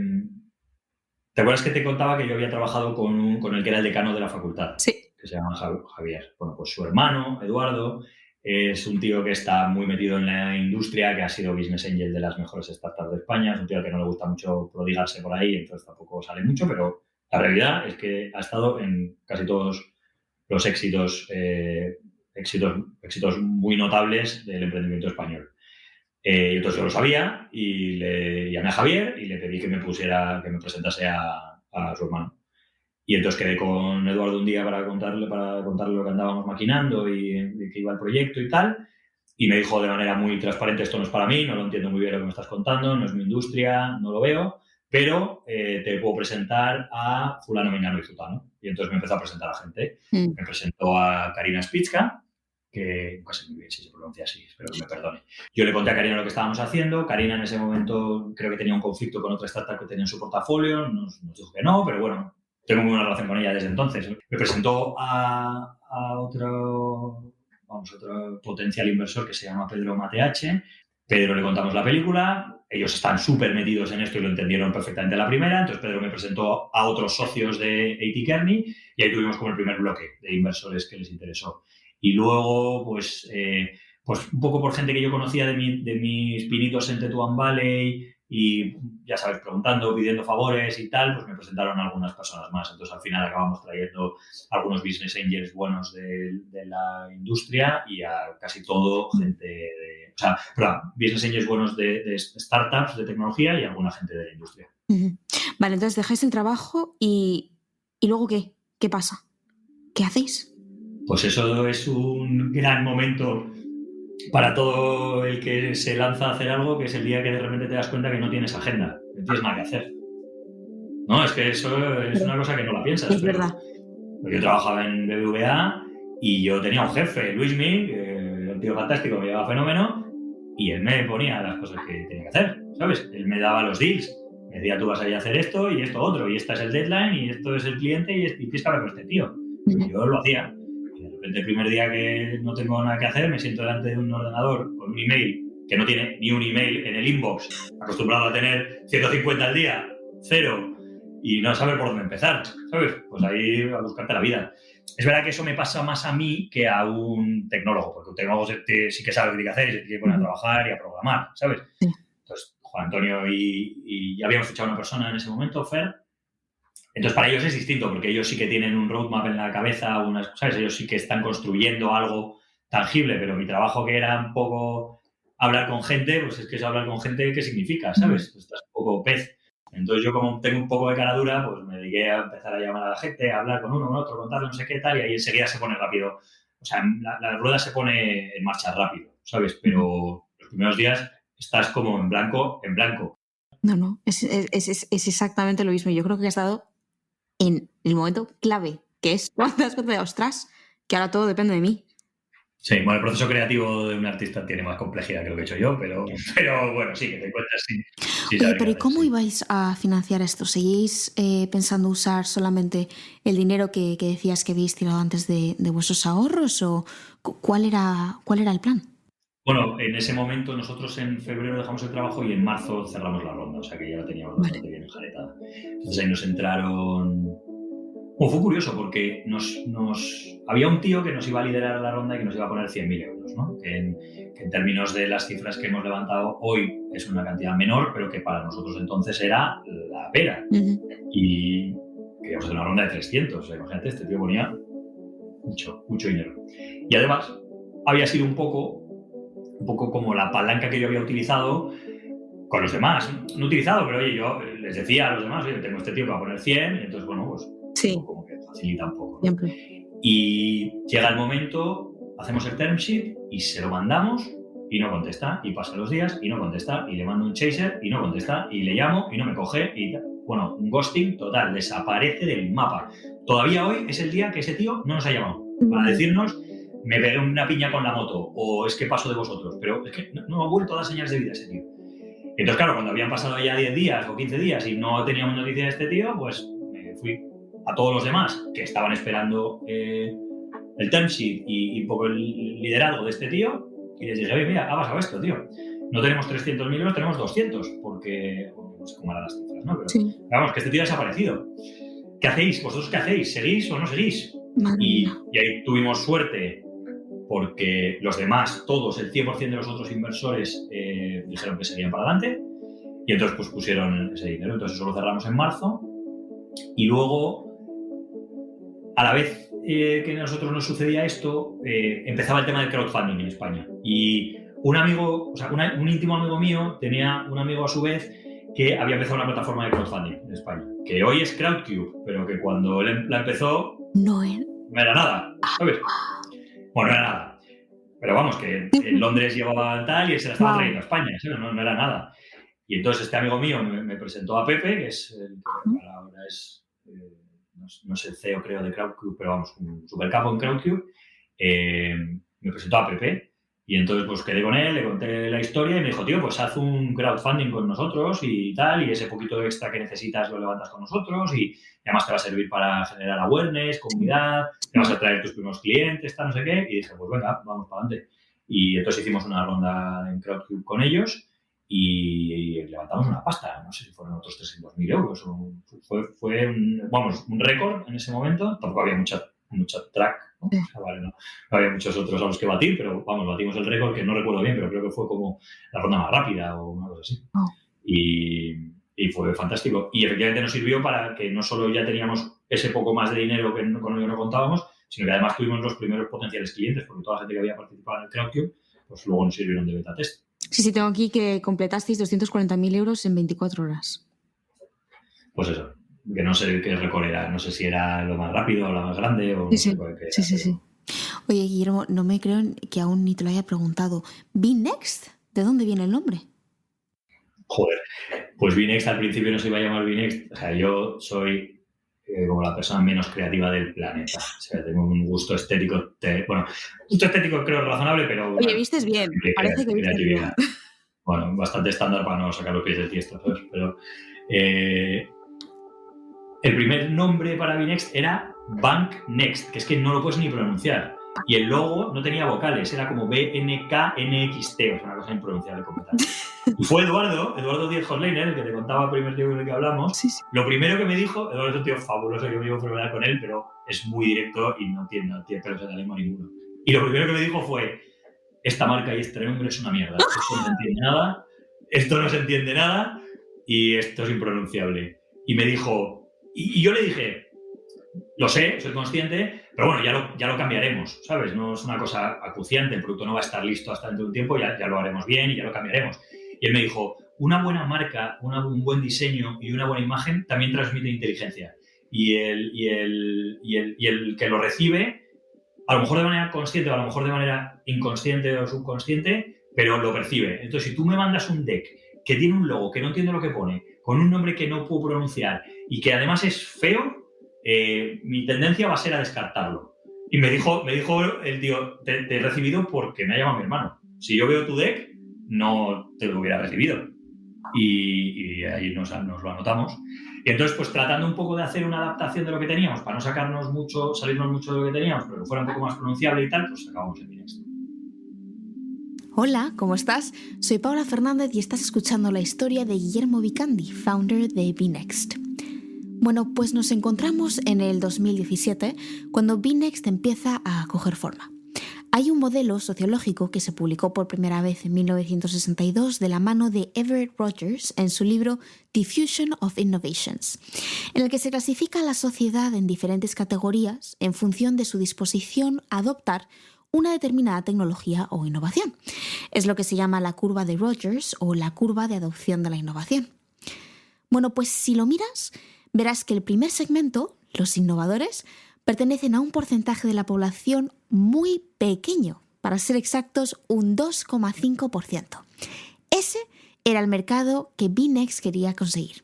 acuerdas que te contaba que yo había trabajado con el que era el decano de la facultad? Sí. Que se llama Javier. Bueno, pues su hermano, Eduardo, es un tío que está muy metido en la industria, que ha sido business angel de las mejores startups de España. Es un tío que no le gusta mucho prodigarse por ahí, entonces tampoco sale mucho, pero la realidad es que ha estado en casi todos los éxitos muy notables del emprendimiento español. Entonces yo lo sabía y le llamé a Javier y le pedí que me presentase a su hermano. Y entonces quedé con Eduardo un día para contarle lo que andábamos maquinando y de qué iba el proyecto y tal. Y me dijo de manera muy transparente, esto no es para mí, no lo entiendo muy bien lo que me estás contando, no es mi industria, no lo veo, pero te puedo presentar a fulano, mengano y zutano. Y entonces me empezó a presentar a gente. Me presentó a Karina Spitzka, que no sé muy bien si se pronuncia así, espero que me perdone. Yo le conté a Karina lo que estábamos haciendo. Karina en ese momento creo que tenía un conflicto con otra startup que tenía en su portafolio, nos dijo que no, pero bueno, tengo muy buena relación con ella desde entonces. Me presentó a otro potencial inversor que se llama Pedro Mateache. Pedro le contamos la película, ellos están súper metidos en esto y lo entendieron perfectamente la primera, entonces Pedro me presentó a otros socios de A.T. Kearney y ahí tuvimos como el primer bloque de inversores que les interesó. Y luego, pues un poco por gente que yo conocía de mis pinitos en Tetuán Valley y, ya sabes, preguntando, pidiendo favores y tal, pues me presentaron a algunas personas más. Entonces, al final acabamos trayendo algunos business angels buenos de la industria y a casi todo gente business angels buenos de startups, de tecnología y alguna gente de la industria. Vale, entonces dejáis el trabajo y luego ¿qué? ¿Qué pasa? ¿Qué hacéis? Pues eso es un gran momento para todo el que se lanza a hacer algo, que es el día que de repente te das cuenta que no tienes agenda, no tienes nada que hacer. No, es que eso es una cosa que no la piensas. Es verdad. Yo trabajaba en BBVA y yo tenía un jefe, Luismi, un tío fantástico, me llevaba fenómeno, y él me ponía las cosas que tenía que hacer, ¿sabes? Él me daba los deals. Me decía, tú vas a ir a hacer esto y esto otro, y este es el deadline, y esto es el cliente, y tienes que hablar con este tío. Y yo lo hacía. Y de repente el primer día que no tengo nada que hacer, me siento delante de un ordenador con un email que no tiene ni un email en el inbox, acostumbrado a tener 150 al día, 0, y no saber por dónde empezar, ¿sabes? Pues ahí a buscarte la vida. Es verdad que eso me pasa más a mí que a un tecnólogo, porque un tecnólogo sí que sabe lo que tiene que hacer y se tiene que poner a trabajar y a programar, ¿sabes? Sí. Entonces, Juan Antonio y ya habíamos fichado a una persona en ese momento, Fer. Entonces, para ellos es distinto, porque ellos sí que tienen un roadmap en la cabeza, ¿sabes? Ellos sí que están construyendo algo tangible, pero mi trabajo, que era un poco hablar con gente, pues es que es hablar con gente, ¿qué significa? ¿Sabes? Pues estás un poco pez. Entonces yo, como tengo un poco de cara dura, pues me dediqué a empezar a llamar a la gente, a hablar con uno, con otro, contarle no sé qué tal, y ahí enseguida se pone rápido. O sea, la rueda se pone en marcha rápido, ¿sabes? Pero los primeros días estás como en blanco. No, es exactamente lo mismo. Yo creo que has dado en el momento clave, que es cuando te das cuenta de, ostras, que ahora todo depende de mí. Sí, bueno, el proceso creativo de un artista tiene más complejidad que lo que he hecho yo, pero bueno, sí, que te encuentras sin Oye, pero ¿y cómo ibais a financiar esto? ¿Seguís pensando usar solamente el dinero que decías que habíais tirado antes de vuestros ahorros? ¿O cuál era el plan? Bueno, en ese momento nosotros en febrero dejamos el trabajo y en marzo cerramos la ronda, o sea que ya la teníamos bastante bien enjaretada. Entonces ahí nos entraron Bueno, fue curioso porque había un tío que nos iba a liderar la ronda y que nos iba a poner 100.000 euros, ¿no? Que en términos de las cifras que hemos levantado hoy es una cantidad menor, pero que para nosotros entonces era la pera. Y queríamos hacer una ronda de 300. O sea, imagínate, este tío ponía mucho dinero. Y además había sido un poco como la palanca que yo había utilizado con los demás. No utilizado, pero oye, yo les decía a los demás, oye, tengo este tío que va a poner 100, y entonces, bueno, pues sí, como que facilita un poco, ¿no? Y llega el momento, hacemos el term sheet y se lo mandamos y no contesta, y pasan los días y no contesta, y le mando un chaser y no contesta, y le llamo y no me coge, y bueno, un ghosting total, desaparece del mapa. Todavía hoy es el día que ese tío no nos ha llamado para decirnos me pegué una piña con la moto o es que paso de vosotros, pero es que no ha vuelto a dar señales de vida ese tío. Entonces, claro, cuando habían pasado ya 10 días o 15 días y no teníamos noticia de este tío, pues me fui a todos los demás que estaban esperando el term sheet y un poco el liderazgo de este tío y les dije, oye, mira, ha pasado esto, tío. No tenemos 300.000 euros, tenemos 200, porque no sé cómo eran las cifras, ¿no? Pero sí. Vamos, que este tío ha desaparecido. ¿Qué hacéis? ¿Vosotros qué hacéis? ¿Seguís o no seguís? Y ahí tuvimos suerte porque los demás, todos, el 100% de los otros inversores dijeron que seguían para adelante y entonces pues pusieron ese dinero. Entonces eso lo cerramos en marzo y luego, a la vez que a nosotros nos sucedía esto, empezaba el tema del crowdfunding en España. Y un amigo, o sea, un íntimo amigo mío tenía un amigo a su vez que había empezado una plataforma de crowdfunding en España, que hoy es Crowdcube, pero que cuando él la empezó no era nada, ¿sabes? Bueno, no era nada. Pero vamos, que en Londres llevaba tal y él se la estaba trayendo a España, ¿sí? No era nada. Y entonces este amigo mío me presentó a Pepe, que es el que ahora es, no sé, el CEO creo de Crowdcube, pero vamos, un supercapo en Crowdcube. Me presentó a Pepe y entonces pues quedé con él, le conté la historia y me dijo, tío, pues haz un crowdfunding con nosotros y tal, y ese poquito extra que necesitas lo levantas con nosotros y además te va a servir para generar awareness, comunidad, te vas a traer tus primeros clientes, tal, no sé qué. Y dije, pues venga, vamos para adelante. Y entonces hicimos una ronda en Crowdcube con ellos y levantamos una pasta, no sé si fueron otros 300.000 euros. Fue un récord en ese momento. Tampoco había mucha track, ¿no? O sea, vale, no había muchos otros a los que batir, pero vamos, batimos el récord, que no recuerdo bien, pero creo que fue como la ronda más rápida o una cosa así. Y fue fantástico. Y efectivamente nos sirvió para que no solo ya teníamos ese poco más de dinero con el que no contábamos, sino que además tuvimos los primeros potenciales clientes, porque toda la gente que había participado en el Crowdcube, pues luego nos sirvieron de beta test. Sí, tengo aquí que completasteis 240.000 euros en 24 horas. Pues eso, que no sé qué récord era, no sé si era lo más rápido o la más grande o sí. Oye, Guillermo, no me creo que aún ni te lo haya preguntado. ¿Bnext? ¿De dónde viene el nombre? Joder, pues Bnext al principio no se iba a llamar Bnext. O sea, yo soy como la persona menos creativa del planeta. O sea, tengo un gusto estético, gusto estético creo razonable, pero... Oye, vistes bien, parece que vistes bien. Bueno, bastante estándar para no sacar los pies del tiesto, ¿sabes? Pero el primer nombre para Bnext era Banknext, que es que no lo puedes ni pronunciar. Y el logo no tenía vocales, era como BNKNXT, o sea, una cosa impronunciable completamente. Y fue Eduardo Díez Horleiner, el que te contaba el primer tío con el que hablamos. Sí. Lo primero que me dijo, Eduardo es un tío fabuloso, yo me llevo fenomenal con él, pero es muy directo y no tiene pelos en la lengua ninguno. Y lo primero que me dijo fue, esta marca y este nombre es una mierda, esto no se entiende nada y esto es impronunciable. Y me dijo, y yo le dije, lo sé, soy consciente, pero bueno, ya lo cambiaremos, ¿sabes? No es una cosa acuciante, el producto no va a estar listo hasta dentro de un tiempo, ya lo haremos bien y ya lo cambiaremos. Y él me dijo, una buena marca, un buen diseño y una buena imagen también transmite inteligencia. Y el que lo recibe, a lo mejor de manera consciente o a lo mejor de manera inconsciente o subconsciente, pero lo percibe. Entonces, si tú me mandas un deck que tiene un logo que no entiendo lo que pone, con un nombre que no puedo pronunciar y que además es feo, mi tendencia va a ser a descartarlo. Y me dijo el tío, te he recibido porque me ha llamado mi hermano. Si yo veo tu deck, no te lo hubiera recibido. Y ahí nos lo anotamos. Y entonces, pues tratando un poco de hacer una adaptación de lo que teníamos, para no salirnos mucho de lo que teníamos, pero que fuera un poco más pronunciable y tal, pues acabamos en Bnext. Hola, ¿cómo estás? Soy Paula Fernández y estás escuchando la historia de Guillermo Vicandi, founder de Bnext. Bueno, pues nos encontramos en el 2017 cuando Binext empieza a coger forma. Hay un modelo sociológico que se publicó por primera vez en 1962 de la mano de Everett Rogers en su libro Diffusion of Innovations, en el que se clasifica a la sociedad en diferentes categorías en función de su disposición a adoptar una determinada tecnología o innovación. Es lo que se llama la curva de Rogers o la curva de adopción de la innovación. Bueno, pues si lo miras, verás que el primer segmento, los innovadores, pertenecen a un porcentaje de la población muy pequeño, para ser exactos, un 2,5%. Ese era el mercado que Binext quería conseguir.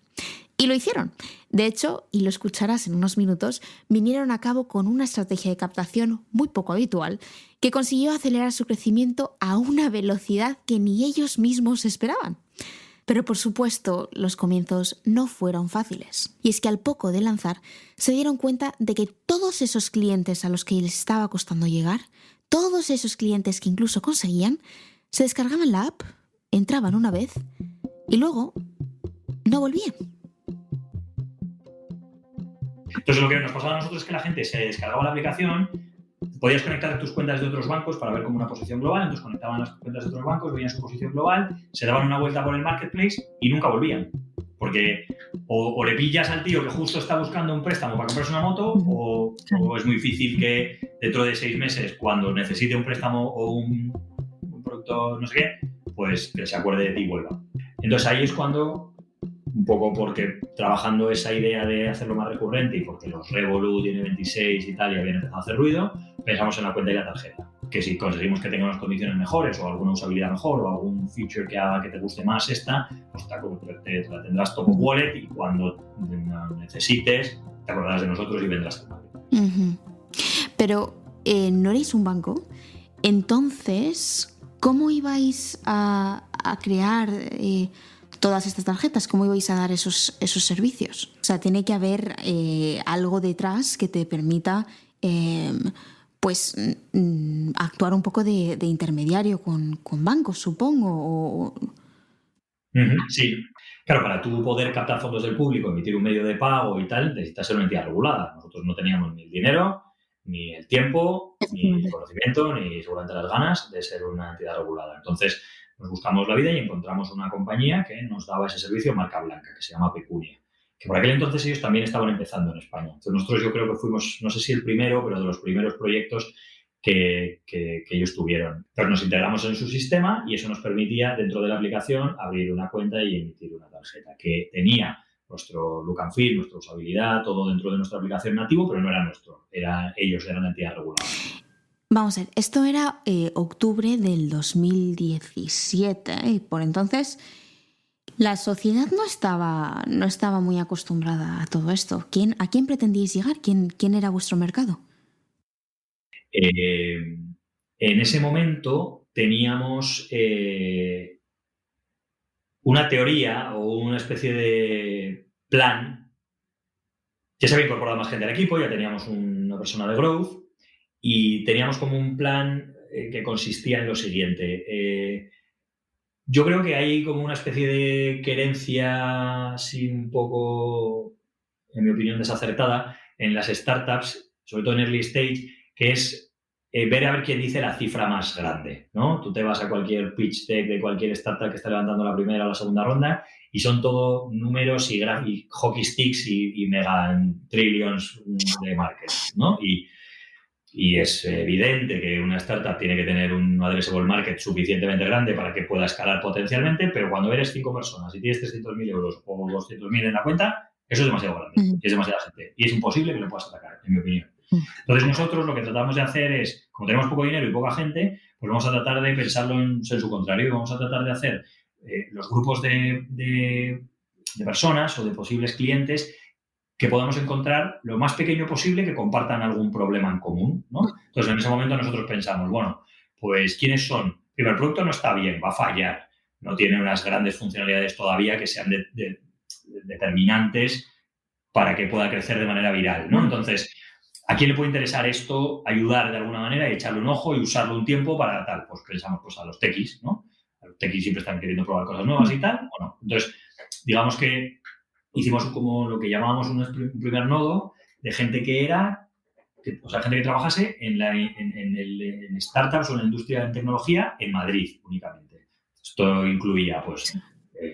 Y lo hicieron. De hecho, y lo escucharás en unos minutos, vinieron a cabo con una estrategia de captación muy poco habitual que consiguió acelerar su crecimiento a una velocidad que ni ellos mismos esperaban. Pero por supuesto, los comienzos no fueron fáciles. Y es que al poco de lanzar, se dieron cuenta de que todos esos clientes a los que les estaba costando llegar, todos esos clientes que incluso conseguían, se descargaban la app, entraban una vez y luego no volvían. Entonces lo que nos pasaba a nosotros es que la gente se descargaba la aplicación, podías conectar tus cuentas de otros bancos para ver como una posición global, entonces conectaban las cuentas de otros bancos, veían su posición global, se daban una vuelta por el marketplace y nunca volvían. Porque o le pillas al tío que justo está buscando un préstamo para comprarse una moto, o es muy difícil que dentro de 6 meses, cuando necesite un préstamo o un producto no sé qué, pues que se acuerde de ti y vuelva. Entonces ahí es cuando, un poco porque trabajando esa idea de hacerlo más recurrente y porque los Revolut y N26 y tal ya habían empezado a hacer ruido, pensamos en la cuenta y la tarjeta. Que si conseguimos que tenga unas condiciones mejores o alguna usabilidad mejor o algún feature que haga que te guste más esta, pues te la tendrás top of wallet y cuando necesites te acordarás de nosotros y vendrás tu máquina. Uh-huh. Pero no erais un banco, entonces, ¿cómo ibais a crear todas estas tarjetas? ¿Cómo ibais a dar esos servicios? O sea, tiene que haber algo detrás que te permita pues actuar un poco de intermediario con bancos, supongo. Sí. Claro, para tú poder captar fondos del público, emitir un medio de pago y tal, necesitas ser una entidad regulada. Nosotros no teníamos ni el dinero, ni el tiempo, ni el conocimiento, ni seguramente las ganas de ser una entidad regulada. Entonces, nos buscamos la vida y encontramos una compañía que nos daba ese servicio marca blanca, que se llama Pecunia. Que por aquel entonces ellos también estaban empezando en España. Entonces, nosotros yo creo que fuimos, no sé si el primero, pero de los primeros proyectos que ellos tuvieron. Entonces nos integramos en su sistema y eso nos permitía, dentro de la aplicación, abrir una cuenta y emitir una tarjeta que tenía nuestro look and feel, nuestra usabilidad, todo dentro de nuestra aplicación nativo, pero no era nuestro. Ellos eran entidad regulada. Vamos a ver, esto era octubre del 2017 y por entonces la sociedad no estaba muy acostumbrada a todo esto. ¿A quién pretendíais llegar? ¿Quién era vuestro mercado? En ese momento teníamos una teoría o una especie de plan. Ya se había incorporado más gente al equipo, ya teníamos una persona de growth y teníamos como un plan que consistía en lo siguiente. Yo creo que hay como una especie de querencia así un poco, en mi opinión, desacertada en las startups, sobre todo en early stage, que es ver a ver quién dice la cifra más grande, ¿no? Tú te vas a cualquier pitch deck de cualquier startup que está levantando la primera o la segunda ronda y son todo números y hockey sticks y mega trillions de market, ¿no? Y es evidente que una startup tiene que tener un addressable market suficientemente grande para que pueda escalar potencialmente, pero cuando eres 5 personas y tienes 300.000 euros o 200.000 en la cuenta, eso es demasiado grande, es demasiada gente y es imposible que lo puedas atacar, en mi opinión. Entonces nosotros lo que tratamos de hacer es, como tenemos poco dinero y poca gente, pues vamos a tratar de pensarlo en su contrario y vamos a tratar de hacer los grupos de personas o de posibles clientes que podamos encontrar lo más pequeño posible que compartan algún problema en común, ¿no? Entonces, en ese momento nosotros pensamos, bueno, pues ¿quiénes son? Primero, el producto no está bien, va a fallar, no tiene unas grandes funcionalidades todavía que sean determinantes para que pueda crecer de manera viral, ¿no? Entonces, ¿a quién le puede interesar esto? Ayudar de alguna manera y echarle un ojo y usarlo un tiempo para tal. Pues pensamos pues a los techies, ¿no? Los techies siempre están queriendo probar cosas nuevas y tal, ¿o no? Entonces, digamos que hicimos como lo que llamábamos un primer nodo de gente que gente que trabajase en startups o en la industria de tecnología en Madrid únicamente. Esto incluía, pues,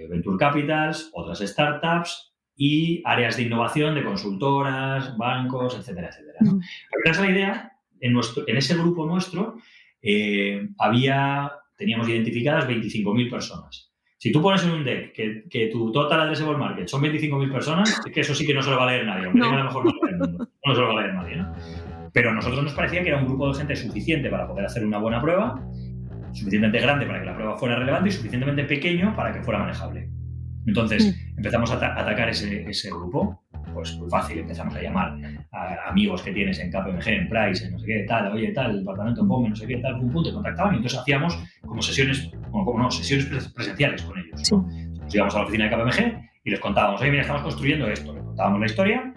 venture capitals, otras startups y áreas de innovación de consultoras, bancos, etcétera, etcétera, ¿no? Pero esa es la idea. En ese grupo nuestro teníamos identificadas 25.000 personas. Si tú pones en un deck que tu total addressable market son 25.000 personas, es que eso sí que no se lo va a leer nadie, aunque tenga la mejor marca del mundo. No se lo va a leer nadie, ¿no? Pero a nosotros nos parecía que era un grupo de gente suficiente para poder hacer una buena prueba, suficientemente grande para que la prueba fuera relevante y suficientemente pequeño para que fuera manejable. Entonces, empezamos a atacar ese grupo. Pues muy fácil, empezamos a llamar a amigos que tienes en KPMG, en Price, en no sé qué, tal, oye, tal, el departamento POME, no sé qué, tal, pum, te contactaban y entonces hacíamos como sesiones presenciales con ellos, ¿no? Nos íbamos a la oficina de KPMG y les contábamos, oye, mira, estamos construyendo esto, les contábamos la historia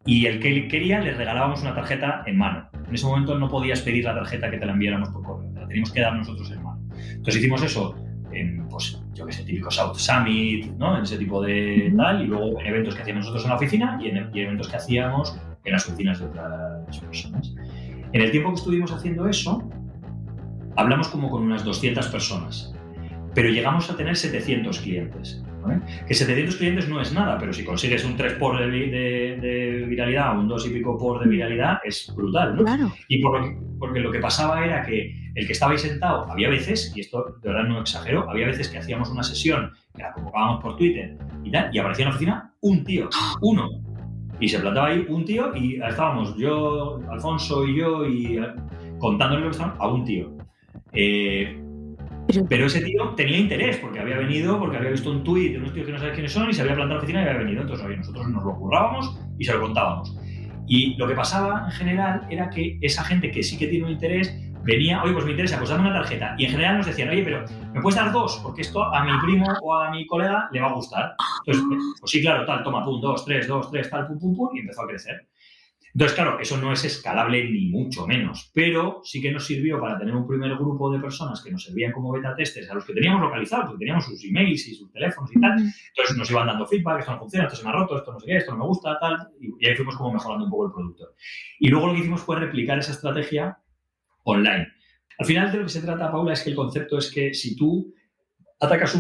y el que quería les regalábamos una tarjeta en mano. En ese momento no podías pedir la tarjeta que te la enviáramos por correo, la teníamos que dar nosotros en mano. Entonces hicimos eso en, pues, yo qué sé, típico South Summit, ¿no? En ese tipo de tal, y luego en eventos que hacíamos nosotros en la oficina y en eventos que hacíamos en las oficinas de otras personas. En el tiempo que estuvimos haciendo eso, hablamos como con unas 200 personas, pero llegamos a tener 700 clientes, ¿vale? Que 700 clientes no es nada, pero si consigues un 3 por de viralidad o un 2 y pico por de viralidad, es brutal, ¿no? Claro. Y porque lo que pasaba era que el que estaba ahí sentado, había veces, y esto de verdad no exagero, había veces que hacíamos una sesión que la convocábamos por Twitter y tal, y aparecía en la oficina un tío, uno. Y se plantaba ahí un tío y estábamos yo, Alfonso y yo, y contándole lo que estaban a un tío. Pero ese tío tenía interés porque había venido, porque había visto un tuit de unos tíos que no sabes quiénes son y se había plantado en la oficina y había venido. Entonces, oye, nosotros nos lo currábamos y se lo contábamos. Y lo que pasaba en general era que esa gente que sí que tiene un interés venía, oye, pues me interesa, pues dame una tarjeta. Y en general nos decían, oye, pero ¿me puedes dar 2? Porque esto a mi primo o a mi colega le va a gustar. Entonces, pues sí, claro, tal, toma, pum, 2, 3, tal, pum, pum, pum, y empezó a crecer. Entonces, claro, eso no es escalable ni mucho menos, pero sí que nos sirvió para tener un primer grupo de personas que nos servían como beta testers, a los que teníamos localizados, porque teníamos sus emails y sus teléfonos y tal. Entonces nos iban dando feedback, esto no funciona, esto se me ha roto, esto no sé qué, esto no me gusta, tal, y ahí fuimos como mejorando un poco el producto. Y luego lo que hicimos fue replicar esa estrategia online. Al final de lo que se trata, Paula, es que el concepto es que si tú atacas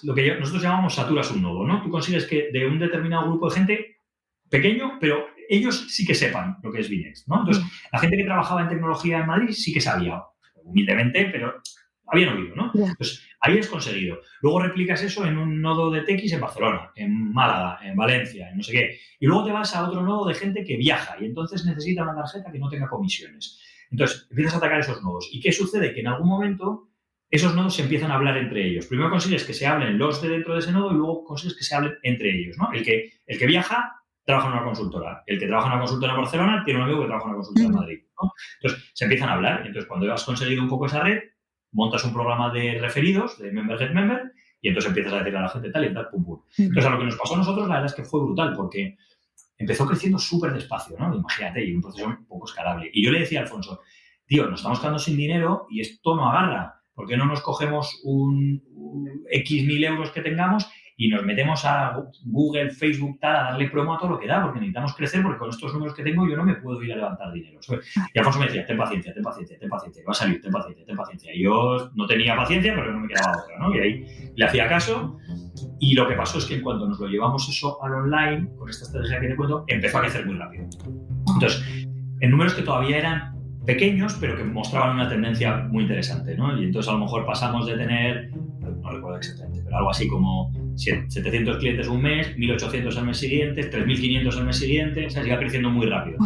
lo que nosotros llamamos saturas un nodo, ¿no? Tú consigues que de un determinado grupo de gente pequeño, pero ellos sí que sepan lo que es Binext, ¿no? Entonces, la gente que trabajaba en tecnología en Madrid sí que sabía, humildemente, pero habían oído, ¿no? Entonces, ahí has conseguido. Luego replicas eso en un nodo de TX en Barcelona, en Málaga, en Valencia, en no sé qué. Y luego te vas a otro nodo de gente que viaja y entonces necesita una tarjeta que no tenga comisiones. Entonces, empiezas a atacar esos nodos. ¿Y qué sucede? Que en algún momento esos nodos se empiezan a hablar entre ellos. Primero consigues que se hablen los de dentro de ese nodo y luego consigues que se hablen entre ellos, ¿no? El que viaja trabaja en una consultora. El que trabaja en una consultora en Barcelona tiene un amigo que trabaja en una consultora en Madrid, ¿no? Entonces, se empiezan a hablar. Entonces, cuando has conseguido un poco esa red, montas un programa de referidos, de member get member, y entonces empiezas a decirle a la gente tal y tal, pum, pum. Entonces, a lo que nos pasó a nosotros, la verdad es que fue brutal, porque empezó creciendo súper despacio, ¿no? Imagínate, y un proceso un poco escalable. Y yo le decía a Alfonso, tío, nos estamos quedando sin dinero y esto no agarra. ¿Por qué no nos cogemos un X mil euros que tengamos y nos metemos a Google, Facebook, tal, a darle promo a todo lo que da? Porque necesitamos crecer, porque con estos números que tengo yo no me puedo ir a levantar dinero. Y Alfonso me decía, ten paciencia, va a salir, ten paciencia. Y yo no tenía paciencia, pero no me quedaba otra, ¿no? Y ahí le hacía caso. Y lo que pasó es que en cuanto nos lo llevamos eso al online, con esta estrategia que te cuento, empezó a crecer muy rápido. Entonces, en números que todavía eran pequeños, pero que mostraban una tendencia muy interesante, ¿no? Y entonces a lo mejor pasamos de tener, no recuerdo exactamente, pero algo así como 700 clientes un mes, 1.800 al mes siguiente, 3.500 al mes siguiente, o sea, sigue creciendo muy rápido.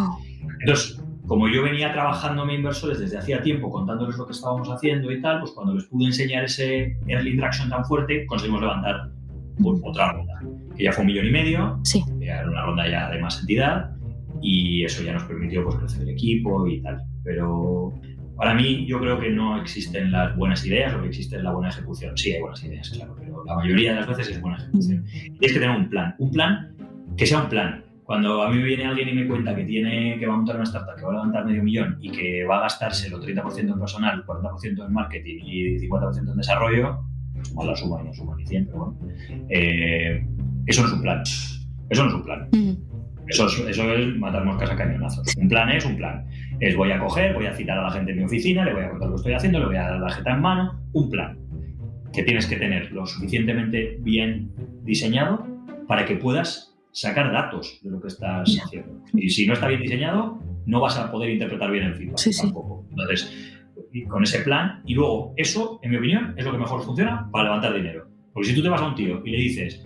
Entonces, como yo venía trabajando a mis inversores desde hacía tiempo, contándoles lo que estábamos haciendo y tal, pues cuando les pude enseñar ese early traction tan fuerte, conseguimos levantar otra ronda, que ya fue 1,5 millones, sí. Era una ronda ya de más entidad, y eso ya nos permitió pues crecer el equipo y tal. Pero para mí yo creo que no existen las buenas ideas, lo que existe es la buena ejecución. Sí, hay buenas ideas, claro, pero la mayoría de las veces es buena ejecución. Tienes que tener un plan que sea un plan. Cuando a mí me viene alguien y me cuenta que va a montar una startup, que va a levantar 500.000 y que va a gastárselo 30% en personal, 40% en marketing y 50% en desarrollo, pues igual la suma y no suma ni 100, pero bueno, eso no es un plan. Eso no es un plan. Eso es matar moscas a cañonazos. Un plan es un plan. Voy a coger, voy a citar a la gente en mi oficina, le voy a contar lo que estoy haciendo, le voy a dar la tarjeta en mano. Un plan que tienes que tener lo suficientemente bien diseñado para que puedas sacar datos de lo que estás haciendo. Y si no está bien diseñado, no vas a poder interpretar bien el feedback tampoco. Entonces, con ese plan, y luego eso, en mi opinión, es lo que mejor funciona para levantar dinero. Porque si tú te vas a un tío y le dices,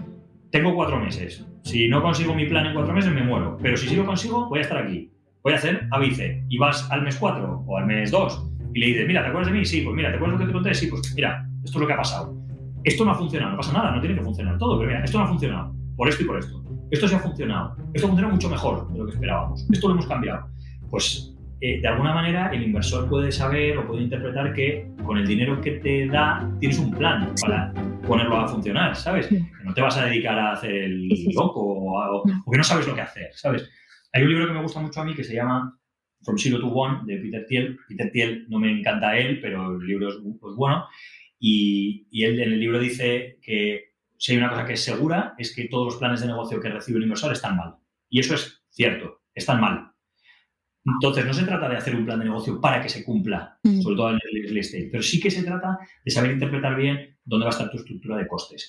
tengo 4 meses, si no consigo mi plan en 4 meses me muero, pero si sí lo consigo voy a estar aquí, voy a hacer A, B, C, y vas al mes 4 o al mes 2 y le dices, mira, ¿te acuerdas de mí? Sí, pues mira, ¿te acuerdas lo que te conté? Sí, pues mira, esto es lo que ha pasado. Esto no ha funcionado, no pasa nada, no tiene que funcionar todo, pero mira, esto no ha funcionado, por esto y por esto. Esto sí ha funcionado, esto funciona mucho mejor de lo que esperábamos, esto lo hemos cambiado. Pues de alguna manera el inversor puede saber o puede interpretar que con el dinero que te da tienes un plan para ponerlo a funcionar, ¿sabes? Que no te vas a dedicar a hacer el loco o que no sabes lo que hacer, ¿sabes? Hay un libro que me gusta mucho a mí que se llama From Zero to One, de Peter Thiel. Peter Thiel, no me encanta él, pero el libro es bueno. Y él en el libro dice que si hay una cosa que es segura es que todos los planes de negocio que recibe un inversor están mal. Y eso es cierto, están mal. Entonces, no se trata de hacer un plan de negocio para que se cumpla, sobre todo en el real estate, pero sí que se trata de saber interpretar bien dónde va a estar tu estructura de costes,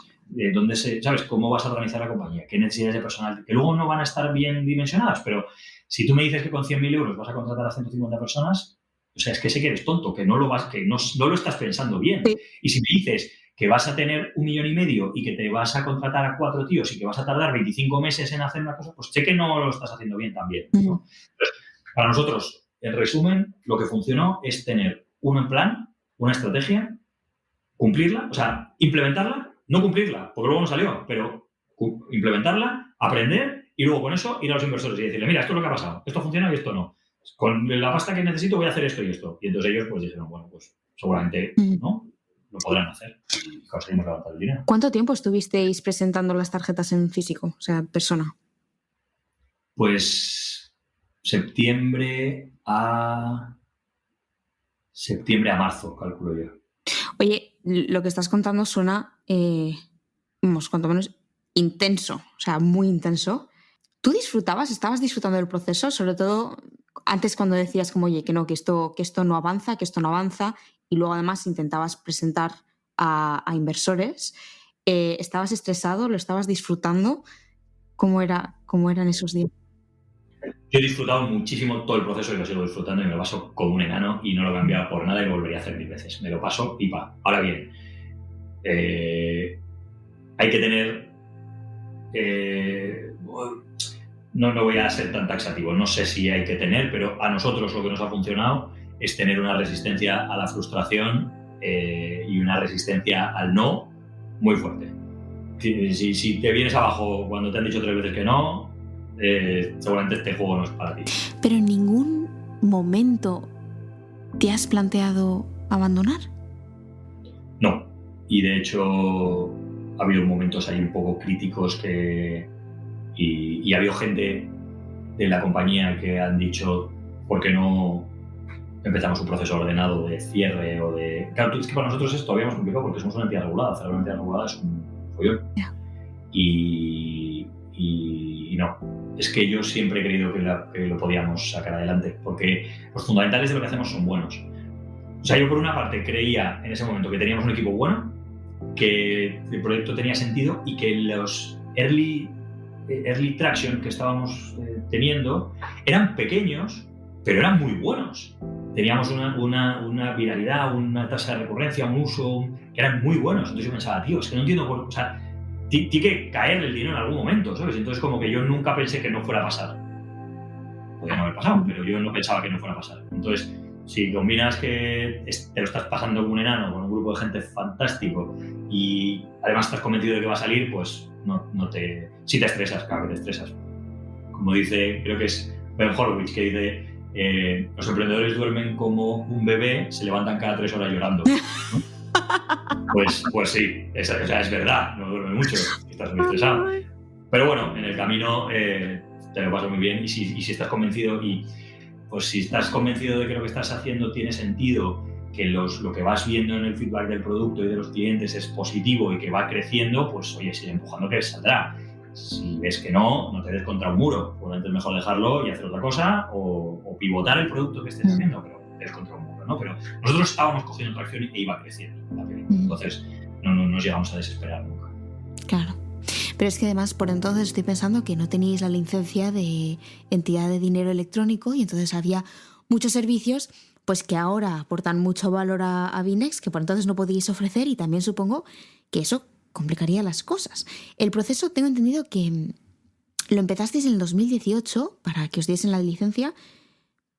sabes cómo vas a organizar la compañía, qué necesidades de personal, que luego no van a estar bien dimensionadas, pero si tú me dices que con 100.000 euros vas a contratar a 150 personas, o sea, es que sé que eres tonto, que no lo estás pensando bien. Sí. Y si me dices que vas a tener 1,5 millones y que te vas a contratar a 4 tíos y que vas a tardar 25 meses en hacer una cosa, pues sé que no lo estás haciendo bien también, ¿no? Entonces, para nosotros, en resumen, lo que funcionó es tener un plan, una estrategia, cumplirla, o sea, implementarla, no cumplirla, porque luego no salió, pero implementarla, aprender y luego con eso ir a los inversores y decirle, mira, esto es lo que ha pasado, esto funciona y esto no. Con la pasta que necesito voy a hacer esto y esto. Y entonces ellos pues dijeron, bueno, pues seguramente no lo podrán hacer y conseguimos levantar el dinero. ¿Cuánto tiempo estuvisteis presentando las tarjetas en físico, o sea, en persona? Pues septiembre a marzo, calculo yo. Oye, lo que estás contando suena, cuanto menos intenso, o sea, muy intenso. ¿Tú estabas disfrutando del proceso? Sobre todo antes cuando decías como, oye, que esto no avanza, y luego además intentabas presentar a inversores. ¿Estabas estresado? ¿Lo estabas disfrutando? ¿Cómo eran esos días? Yo he disfrutado muchísimo todo el proceso y lo sigo disfrutando y me lo paso como un enano y no lo cambiaría por nada y lo volvería a hacer 1000 veces. Me lo paso pipa. Ahora bien, hay que tener... no voy a ser tan taxativo, no sé si hay que tener, pero a nosotros lo que nos ha funcionado es tener una resistencia a la frustración y una resistencia al no muy fuerte. Si te vienes abajo cuando te han dicho 3 veces que no, seguramente este juego no es para ti. ¿Pero en ningún momento te has planteado abandonar? No, y de hecho ha habido momentos ahí un poco críticos y ha habido gente de la compañía que han dicho ¿por qué no empezamos un proceso ordenado de cierre o de... Claro, es que para nosotros es todavía más complicado porque somos una entidad regulada, cerrar una entidad regulada es un follón. Yeah. Y no, es que yo siempre he creído que lo podíamos sacar adelante, porque los fundamentales de lo que hacemos son buenos. O sea, yo por una parte creía en ese momento que teníamos un equipo bueno, que el proyecto tenía sentido y que los early traction que estábamos teniendo eran pequeños, pero eran muy buenos. Teníamos una viralidad, una tasa de recurrencia, un uso, que eran muy buenos. Entonces yo pensaba, tío, es que no entiendo por qué... O sea, tiene que caer el dinero en algún momento, ¿sabes? Entonces como que yo nunca pensé que no fuera a pasar. Podría no haber pasado, pero yo no pensaba que no fuera a pasar. Entonces, si combinas que te lo estás pasando como un enano, con un grupo de gente fantástico y además estás convencido de que va a salir, pues sí te estresas, claro que te estresas. Como dice, creo que es Ben Horowitz, que dice, los emprendedores duermen como un bebé, se levantan cada 3 horas llorando, ¿no? Pues sí, es verdad, no duerme mucho, estás muy estresado. Pero bueno, en el camino te lo pasas muy bien y si estás convencido si estás convencido de que lo que estás haciendo tiene sentido, que lo que vas viendo en el feedback del producto y de los clientes es positivo y que va creciendo, pues oye, sigue empujando que saldrá. Si ves que no te des contra un muro. Pues es mejor dejarlo y hacer otra cosa o pivotar el producto que estés haciendo, pero te des contra un muro, ¿no? Pero nosotros estábamos cogiendo tracción e iba creciendo la película. Entonces, no nos llegamos a desesperar nunca. Claro. Pero es que además, por entonces estoy pensando que no teníais la licencia de entidad de dinero electrónico y entonces había muchos servicios pues que ahora aportan mucho valor a Binex, que por entonces no podíais ofrecer, y también supongo que eso complicaría las cosas. El proceso, tengo entendido que lo empezasteis en el 2018 para que os diesen la licencia,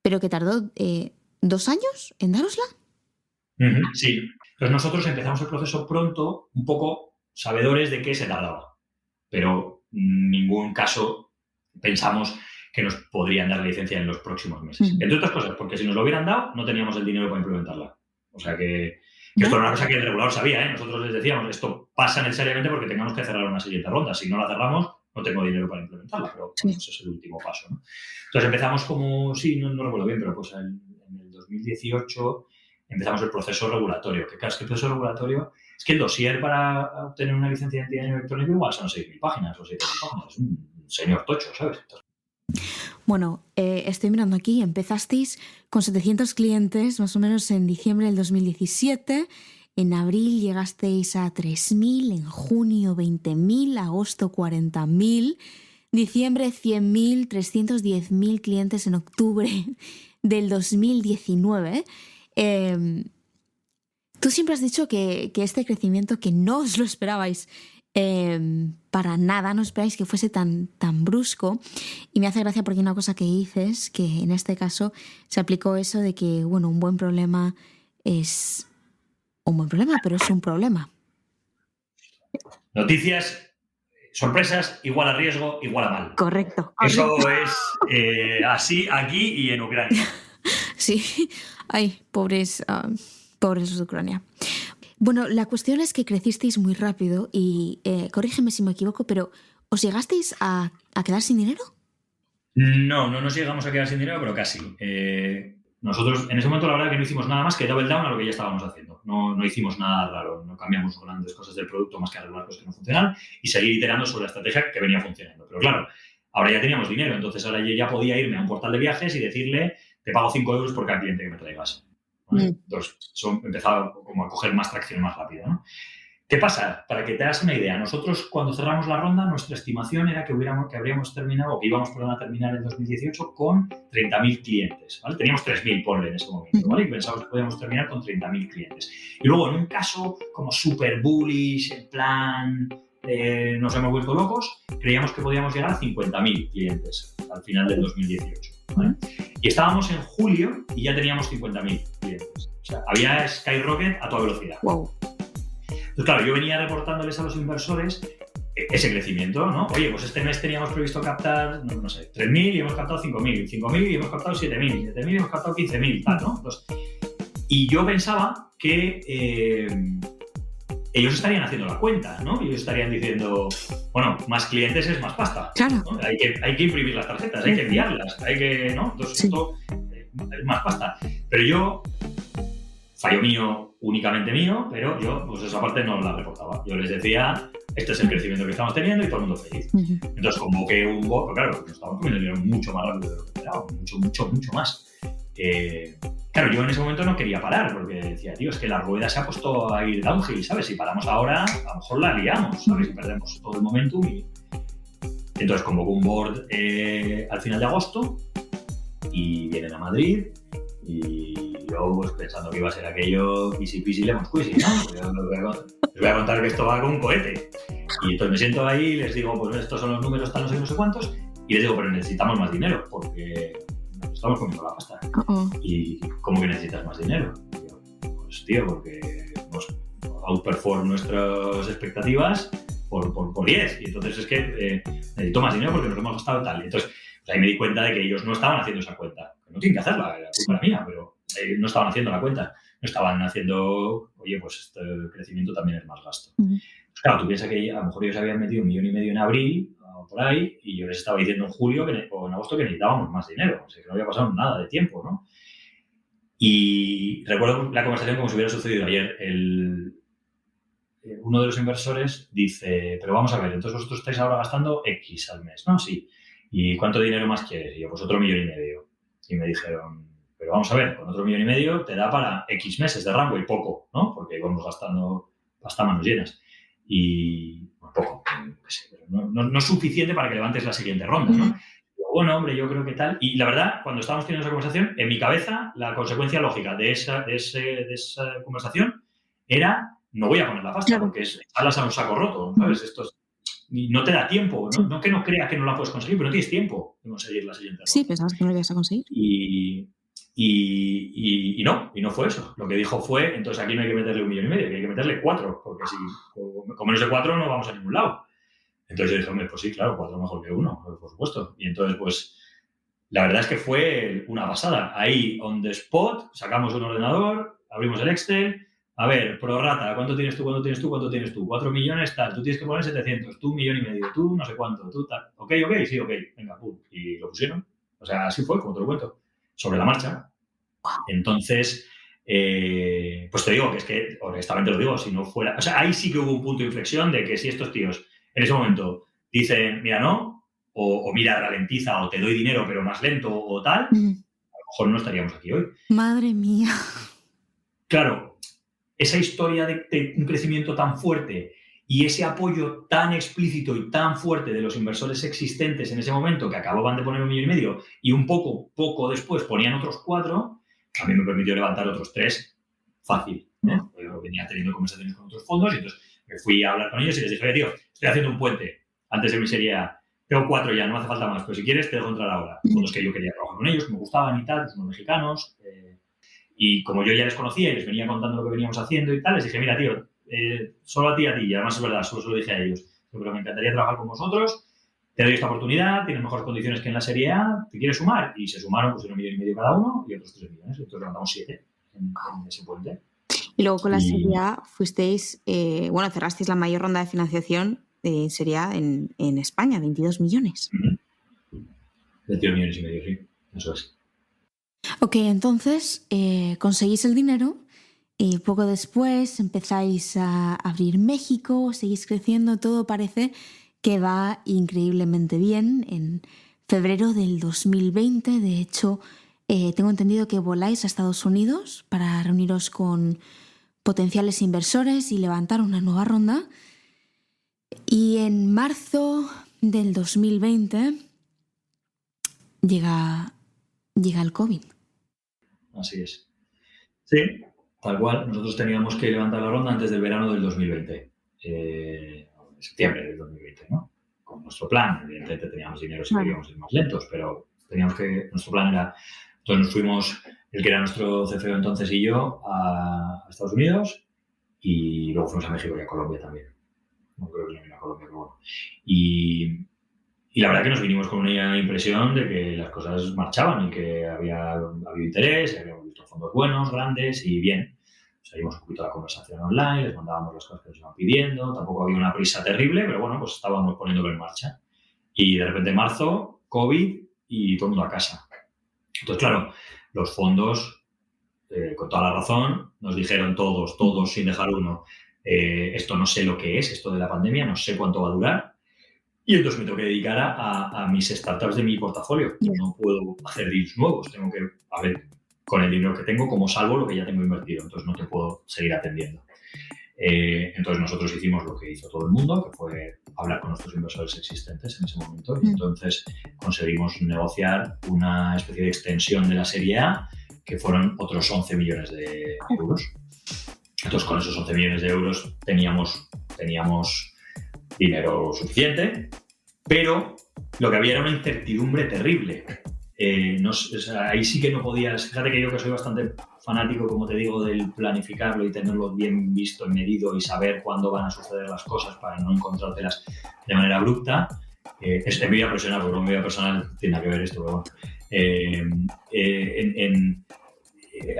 pero que tardó 2 años en dárosla. Sí. Pues nosotros empezamos el proceso pronto, un poco sabedores de que se tardaba, pero en ningún caso pensamos que nos podrían dar la licencia en los próximos meses. Entre otras cosas, porque si nos lo hubieran dado, no teníamos el dinero para implementarla. O sea que esto era una cosa que el regulador sabía, ¿eh? Nosotros les decíamos, esto pasa necesariamente porque tengamos que cerrar una siguiente ronda. Si no la cerramos, no tengo dinero para implementarla, pero bueno, eso es el último paso, ¿no? Entonces empezamos como, no recuerdo bien, pero pues en el 2018 empezamos el proceso regulatorio. Que claro, es que el proceso regulatorio es que el dossier para obtener una licencia de identidad electrónica igual son 6.000 páginas o 7.000 páginas. Es un señor tocho, ¿sabes? Entonces, bueno, estoy mirando aquí, empezasteis con 700 clientes más o menos en diciembre del 2017, en abril llegasteis a 3.000, en junio 20.000, agosto 40.000, diciembre 100.000, 310.000 clientes en octubre del 2019. Tú siempre has dicho que este crecimiento, que no os lo esperabais para nada, no esperáis que fuese tan brusco, y me hace gracia porque hay una cosa que dices, que en este caso se aplicó eso de que, bueno, un buen problema es un buen problema, pero es un problema. Noticias, sorpresas, igual a riesgo, igual a mal. Correcto. Eso es así aquí y en Ucrania. Sí, ay, pobres los de Ucrania. Bueno, la cuestión es que crecisteis muy rápido y, corrígeme si me equivoco, pero ¿os llegasteis a quedar sin dinero? No nos llegamos a quedar sin dinero, pero casi. Nosotros, en ese momento, la verdad que no hicimos nada más que double down a lo que ya estábamos haciendo. No hicimos nada raro, no cambiamos grandes cosas del producto más que arreglar cosas que no funcionan y seguir iterando sobre la estrategia que venía funcionando. Pero claro, ahora ya teníamos dinero, entonces ahora yo ya podía irme a un portal de viajes y decirle, te pago 5 euros por cada cliente que me traigas. ¿Vale? Entonces, eso empezaba como a coger más tracción más rápido, ¿no? ¿Qué pasa? Para que te hagas una idea, nosotros cuando cerramos la ronda, nuestra estimación era que habríamos terminado, o que íbamos a terminar en 2018 con 30.000 clientes, ¿vale? Teníamos 3.000, ponle en ese momento, ¿vale? Y pensábamos que podíamos terminar con 30.000 clientes. Y luego, en un caso como súper bullish, en plan, nos hemos vuelto locos, creíamos que podíamos llegar a 50.000 clientes al final del 2018, ¿vale? Y estábamos en julio y ya teníamos 50.000 clientes. O sea, había skyrocket a toda velocidad. Wow. Pues claro, yo venía reportándoles a los inversores ese crecimiento, ¿no? Oye, pues este mes teníamos previsto captar, no sé, 3.000 y hemos captado 5.000, 5.000 y hemos captado 7.000, 7.000 y hemos captado 15.000, tal, ¿no? Entonces, y yo pensaba que ellos estarían haciendo la cuenta, ¿no? Ellos estarían diciendo, bueno, más clientes es más pasta. Claro. ¿No? Hay que imprimir las tarjetas, hay que enviarlas, hay que, ¿no? Entonces, sí, esto es más pasta. Pero yo, fallo mío, únicamente mío, pero yo, pues esa parte no la reportaba. Yo les decía, este es el crecimiento que estamos teniendo y todo el mundo feliz. Entonces convoqué un bot, pero claro, nos estábamos comiendo el dinero mucho más rápido de lo que esperaba, mucho más. Claro, yo en ese momento no quería parar, porque decía, tío, es que la rueda se ha puesto a ir downhill, ¿sabes? Si paramos ahora, a lo mejor la liamos, ¿sabes? Si perdemos todo el momentum. Entonces convocó un board al final de agosto y vienen a Madrid. Y yo, pues pensando que iba a ser aquello easy peasy lemon squeezy, ¿no? Les voy a contar que esto va con un cohete. Y entonces me siento ahí y les digo, pues estos son los números, tal, no sé cuántos. Y les digo, pero necesitamos más dinero, porque nos estamos comiendo la pasta. Y ¿cómo que necesitas más dinero? Y yo, pues tío, porque hemos outperform nuestras expectativas por 10. Y entonces es que necesito más dinero porque nos lo hemos gastado tal. Y entonces, pues ahí me di cuenta de que ellos no estaban haciendo esa cuenta. No tienen que hacerla, la culpa era mía, pero no estaban haciendo la cuenta. No estaban haciendo, oye, pues este crecimiento también es más gasto. Pues claro, tú piensas que a lo mejor ellos habían metido 1,5 millones en abril, o por ahí, y yo les estaba diciendo en julio o en agosto que necesitábamos más dinero. O sea, que no había pasado nada de tiempo, ¿no? Y recuerdo la conversación como si hubiera sucedido ayer. uno de los inversores dice, pero vamos a ver, entonces vosotros estáis ahora gastando X al mes, ¿no? Sí. ¿Y cuánto dinero más quieres? Y yo, pues 1,5 millones. Y me dijeron, pero vamos a ver, con 1,5 millones te da para X meses de rango y poco, ¿no? Porque íbamos gastando hasta manos llenas. Y bueno, poco, no es suficiente para que levantes la siguiente ronda, ¿no? Bueno, hombre, yo creo que tal. Y la verdad, cuando estábamos teniendo esa conversación, en mi cabeza, la consecuencia lógica de esa conversación era, no voy a poner la pasta, porque es alas a un saco roto, ¿sabes? Y no te da tiempo, ¿no? No que no creas que no la puedes conseguir, pero no tienes tiempo de conseguir la siguiente ronda. Sí, pensabas que no lo ibas a conseguir. Y no fue eso. Lo que dijo fue, entonces aquí no hay que meterle 1,5 millones, que hay que meterle 4, porque si con menos de 4 no vamos a ningún lado. Entonces yo dije, hombre, pues sí, claro, 4 mejor que 1, por supuesto. Y entonces, pues, la verdad es que fue una pasada. Ahí, on the spot, sacamos un ordenador, abrimos el Excel, a ver, prorrata, ¿cuánto tienes tú? ¿Cuánto tienes tú? ¿Cuánto tienes tú? 4 millones, tal, tú tienes que poner 700, tú 1,5 millones, tú no sé cuánto, tú tal. Ok, sí, ok, venga, pum. Y lo pusieron. O sea, así fue, como te lo cuento, sobre la marcha. Entonces, pues te digo que es que, honestamente lo digo, si no fuera... O sea, ahí sí que hubo un punto de inflexión de que si estos tíos en ese momento dicen, mira, no, o mira, ralentiza, o te doy dinero pero más lento o tal, a lo mejor no estaríamos aquí hoy. Madre mía. Claro, esa historia de un crecimiento tan fuerte y ese apoyo tan explícito y tan fuerte de los inversores existentes en ese momento, que acababan de poner 1,5 millones y un poco después ponían otros 4, a mí me permitió levantar otros 3 fácil, ¿no? Yo venía teniendo conversaciones con otros fondos y entonces me fui a hablar con ellos y les dije, oye, tío, estoy haciendo un puente antes de mi serie A. Tengo 4 ya, no hace falta más, pero si quieres te dejo entrar ahora. Fondos que yo quería trabajar con ellos, que me gustaban y tal, son mexicanos. Y como yo ya les conocía y les venía contando lo que veníamos haciendo y tal, les dije, mira, tío, solo a ti, y además es verdad, solo se lo dije a ellos, pero me encantaría trabajar con vosotros, te doy esta oportunidad, tienes mejores condiciones que en la serie A, ¿te quieres sumar? Y se sumaron, pues 1,5 millones cada uno y otros 3 millones, entonces levantamos 7 en ese puente. Y luego con la serie A fuisteis, cerrasteis la mayor ronda de financiación de serie A en España, 22 millones. 22,5 millones, sí, eso es. Ok, entonces conseguís el dinero y poco después empezáis a abrir México, seguís creciendo, todo parece que va increíblemente bien. En febrero del 2020, de hecho, tengo entendido que voláis a Estados Unidos para reuniros con potenciales inversores y levantar una nueva ronda. Y en marzo del 2020 llega el COVID. Así es. Sí, tal cual. Nosotros teníamos que levantar la ronda antes del verano del 2020. Septiembre del 2020, ¿no? Con nuestro plan. Evidentemente teníamos dinero si queríamos ir más lentos, pero teníamos que... Nuestro plan era... Entonces nos fuimos, el que era nuestro CFO entonces y yo, a Estados Unidos y luego fuimos a México y a Colombia también. No creo que no vino a Colombia, pero bueno. Y la verdad que nos vinimos con una impresión de que las cosas marchaban y que había habido interés, habíamos visto fondos buenos, grandes y bien. Seguimos un poquito la conversación online, les mandábamos las cosas que nos iban pidiendo, tampoco había una prisa terrible, pero bueno, pues estábamos poniéndolo en marcha. Y de repente marzo, COVID y todo el mundo a casa. Entonces, claro, los fondos, con toda la razón, nos dijeron todos, sin dejar uno, esto no sé lo que es, esto de la pandemia, no sé cuánto va a durar. Y entonces me tengo que dedicar a mis startups de mi portafolio. No puedo hacer deals nuevos, tengo que, a ver, con el dinero que tengo, cómo salvo lo que ya tengo invertido. Entonces no te puedo seguir atendiendo. Entonces nosotros hicimos lo que hizo todo el mundo, que fue hablar con nuestros inversores existentes en ese momento. Y entonces conseguimos negociar una especie de extensión de la serie A, que fueron otros 11 millones de euros. Entonces con esos 11 millones de euros teníamos dinero suficiente, pero lo que había era una incertidumbre terrible. Ahí sí que no podías... Fíjate que yo que soy bastante fanático, como te digo, del planificarlo y tenerlo bien visto y medido y saber cuándo van a suceder las cosas para no encontrártelas de manera abrupta. Es mi vida profesional, porque con mi vida personal tiene nada que ver esto, pero bueno.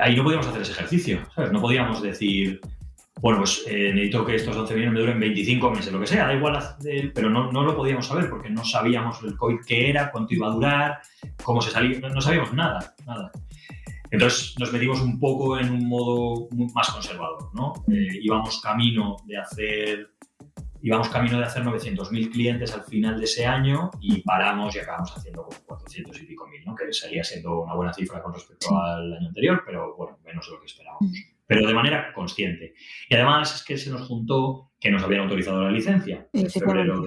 Ahí no podíamos hacer ese ejercicio, ¿sabes? No podíamos decir... Bueno, pues necesito que estos 11 millones me duren 25 meses, lo que sea, da igual, pero no lo podíamos saber porque no sabíamos el COVID qué era, cuánto iba a durar, cómo se salía, no sabíamos nada. Entonces nos metimos un poco en un modo más conservador, ¿no? Íbamos camino de hacer 900.000 clientes al final de ese año y paramos y acabamos haciendo como 400 y pico mil, ¿no? Que seguía siendo una buena cifra con respecto al año anterior, pero bueno, menos de lo que esperábamos. Pero de manera consciente. Y además es que se nos juntó que nos habían autorizado la licencia en febrero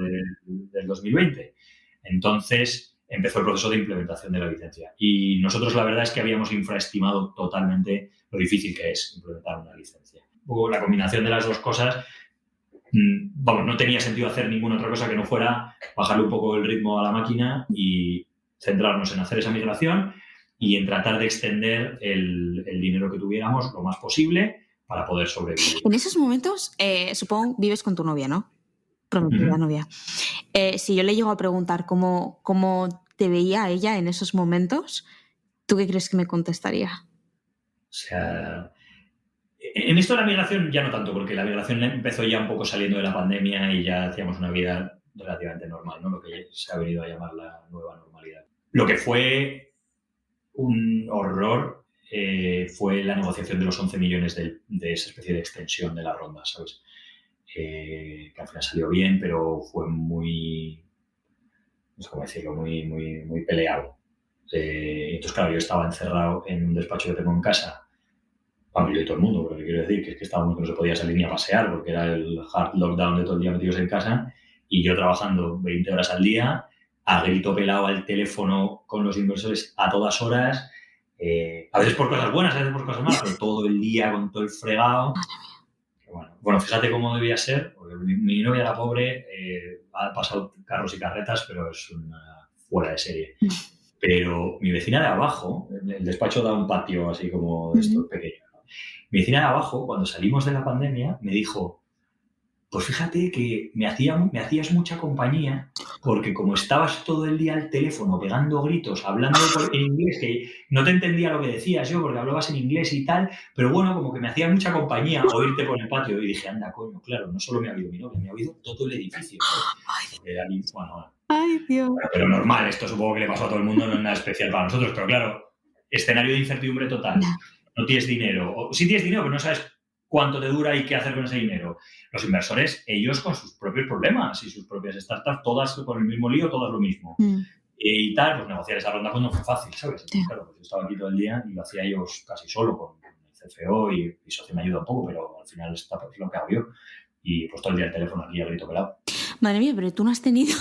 del 2020. Entonces empezó el proceso de implementación de la licencia. Y nosotros la verdad es que habíamos infraestimado totalmente lo difícil que es implementar una licencia. Un poco la combinación de las dos cosas, vamos, no tenía sentido hacer ninguna otra cosa que no fuera bajarle un poco el ritmo a la máquina y centrarnos en hacer esa migración y en tratar de extender el dinero que tuviéramos lo más posible para poder sobrevivir. En esos momentos, supongo, vives con tu novia, ¿no? Prometida novia. Si yo le llego a preguntar cómo te veía ella en esos momentos, ¿tú qué crees que me contestaría? O sea, en esto de la migración ya no tanto, porque la migración empezó ya un poco saliendo de la pandemia y ya hacíamos una vida relativamente normal, ¿no? Lo que se ha venido a llamar la nueva normalidad. Lo que fue un horror fue la negociación de los 11 millones de esa especie de extensión de la ronda, ¿sabes? Que al final salió bien, pero fue muy, no sé cómo decirlo, muy peleado. Entonces, claro, yo estaba encerrado en un despacho que tengo en casa, familia y todo el mundo, pero quiero decir que es que estábamos que no se podía salir ni a pasear porque era el hard lockdown de todo el día metidos en casa y yo trabajando 20 horas al día, a grito pelado al teléfono con los inversores a todas horas, a veces por cosas buenas, a veces por cosas malas, pero todo el día con todo el fregado. Bueno, fíjate cómo debía ser, porque mi novia, la pobre, ha pasado carros y carretas, pero es una fuera de serie. Pero mi vecina de abajo, el despacho da un patio así como de estos pequeños. Mi vecina de abajo, cuando salimos de la pandemia, me dijo, pues fíjate que me hacías mucha compañía porque como estabas todo el día al teléfono pegando gritos, hablando en inglés, que no te entendía lo que decías yo porque hablabas en inglés y tal, pero bueno, como que me hacía mucha compañía oírte por el patio. Y dije, anda, coño, claro, no solo me ha oído mi novia, me ha oído todo el edificio. Bueno. Ay, Dios. Bueno, pero normal, esto supongo que le pasó a todo el mundo, no es nada especial para nosotros, pero claro, escenario de incertidumbre total. No tienes dinero, o sí tienes dinero, pero no sabes cuánto te dura y qué hacer con ese dinero. Los inversores, ellos con sus propios problemas y sus propias startups, todas con el mismo lío, todas lo mismo. Y tal, pues negociar esa ronda pues no fue fácil, ¿sabes? Entonces, claro, pues yo estaba aquí todo el día y lo hacía yo casi solo con el CFO y mi socio me ayuda un poco, pero al final es lo que hago yo. Y pues todo el día el teléfono aquí a grito pelado. Madre mía, pero tú no has tenido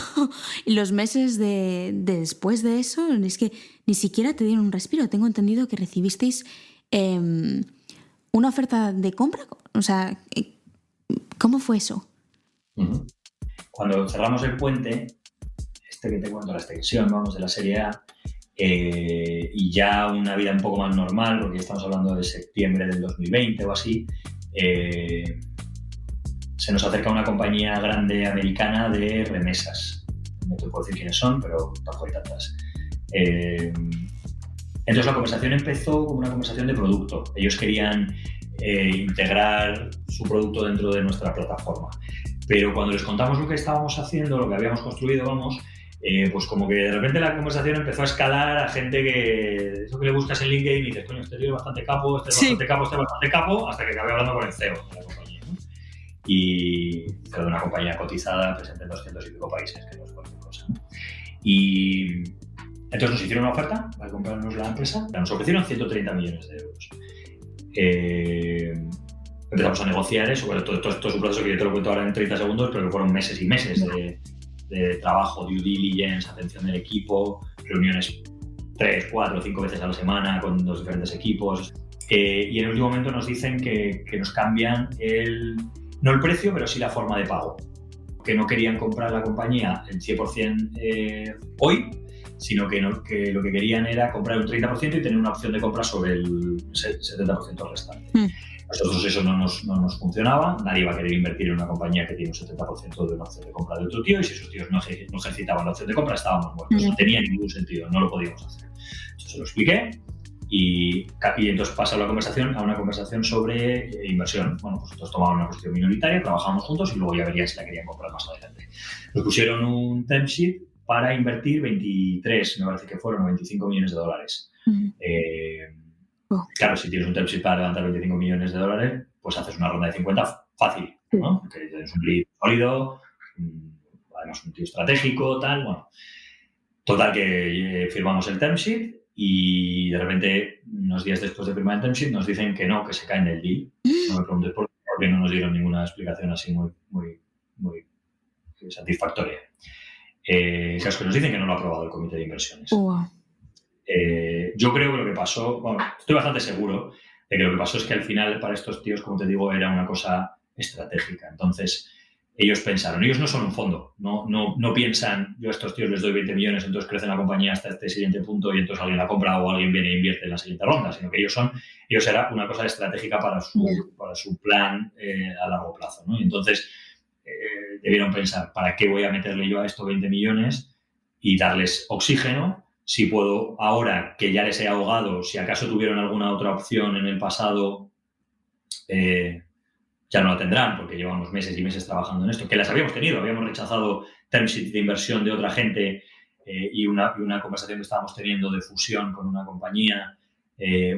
los meses de después de eso, es que ni siquiera te dieron un respiro. Tengo entendido que recibisteis una oferta de compra. O sea, ¿cómo fue eso? Cuando cerramos el puente, que te cuento, la extensión, vamos, de la Serie A, y ya una vida un poco más normal, porque estamos hablando de septiembre del 2020 o así, se nos acerca una compañía grande americana de remesas. No te puedo decir quiénes son, pero tampoco hay tantas. Entonces la conversación empezó como una conversación de producto. Ellos querían integrar su producto dentro de nuestra plataforma. Pero cuando les contamos lo que estábamos haciendo, lo que habíamos construido, vamos, pues como que de repente la conversación empezó a escalar a gente que eso que le buscas en LinkedIn y dices, coño, este tío es bastante capo, este es bastante capo, este es bastante capo, hasta que acabé hablando con el CEO de la compañía, ¿no? Y de una compañía cotizada presente en 200 y pico países, que no es cualquier cosa, ¿no? Y entonces nos hicieron una oferta para comprarnos la empresa, nos ofrecieron 130 millones de euros. Empezamos a negociar eso, bueno, todo es un proceso que yo te lo cuento ahora en 30 segundos, pero que fueron meses y meses de trabajo, due diligence, atención del equipo, reuniones 3, 4, 5 veces a la semana con los diferentes equipos. Y en el último momento nos dicen que nos cambian no el precio, pero sí la forma de pago. Que no querían comprar la compañía el 100% hoy, sino que lo que querían era comprar un 30% y tener una opción de compra sobre el 70% restante. Nosotros eso no nos funcionaba, nadie iba a querer invertir en una compañía que tiene un 70% de una opción de compra de otro tío, y si esos tíos no ejercitaban la opción de compra estábamos muertos. No tenía ningún sentido, no lo podíamos hacer. Entonces se lo expliqué y entonces pasa la conversación a una conversación sobre inversión. Bueno, pues nosotros tomábamos una posición minoritaria, trabajábamos juntos y luego ya verían si la querían comprar más adelante. Nos pusieron un term sheet para invertir 23, me parece que fueron, 95 millones de dólares. Claro, si tienes un term sheet para levantar 25 millones de dólares, pues haces una ronda de 50 fácil, ¿no? Porque tienes un lead sólido, además un tío estratégico, tal, bueno. Total, que firmamos el term sheet y de repente, unos días después de firmar el term sheet, nos dicen que no, que se caen del deal. No me preguntes por qué, porque no nos dieron ninguna explicación así muy satisfactoria. Claro, es que nos dicen que no lo ha aprobado el comité de inversiones. Yo creo que lo que pasó, bueno, estoy bastante seguro de que lo que pasó es que al final para estos tíos, como te digo, era una cosa estratégica. Entonces, ellos pensaron, ellos no son un fondo, no piensan, yo a estos tíos les doy 20 millones, entonces crece la compañía hasta este siguiente punto y entonces alguien la compra o alguien viene e invierte en la siguiente ronda, sino que ellos era una cosa estratégica para su plan a largo plazo, ¿no? Y entonces debieron pensar, ¿para qué voy a meterle yo a esto 20 millones y darles oxígeno si puedo ahora que ya les he ahogado, si acaso tuvieron alguna otra opción en el pasado, ya no la tendrán porque llevamos meses y meses trabajando en esto, que las habíamos tenido, habíamos rechazado term sheet de inversión de otra gente y una conversación que estábamos teniendo de fusión con una compañía.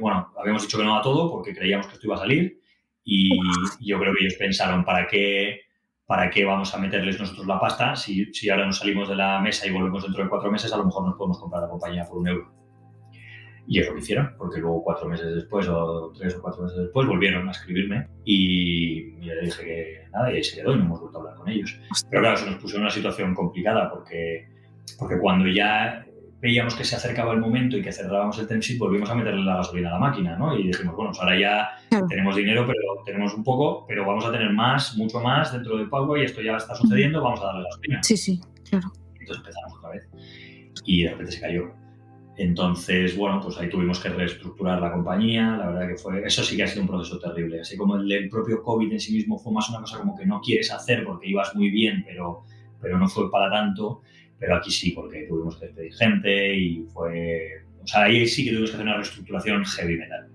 Bueno, habíamos dicho que no a todo porque creíamos que esto iba a salir y yo creo que ellos pensaron, ¿para qué vamos a meterles nosotros la pasta si ahora nos salimos de la mesa y volvemos dentro de 4 meses, a lo mejor nos podemos comprar la compañía por €1? Y es lo que hicieron, porque luego 4 meses después, o 3 o 4 meses después, volvieron a escribirme y yo le dije que nada, y ahí se quedó y no hemos vuelto a hablar con ellos. Pero claro, se nos puso en una situación complicada porque cuando ya veíamos que se acercaba el momento y que cerrábamos el term sheet, volvimos a meterle la gasolina a la máquina, ¿no? Y dijimos, bueno, pues ahora ya tenemos dinero, pero tenemos un poco, pero vamos a tener más, mucho más dentro del pago y esto ya está sucediendo, vamos a darle gasolina. Sí, claro. Entonces empezamos otra vez y de repente se cayó. Entonces, bueno, pues ahí tuvimos que reestructurar la compañía, la verdad que eso sí que ha sido un proceso terrible, así como el propio COVID en sí mismo fue más una cosa como que no quieres hacer porque ibas muy bien, pero no fue para tanto, pero aquí sí, porque tuvimos que despedir gente y ahí sí que tuvimos que hacer una reestructuración heavy metal.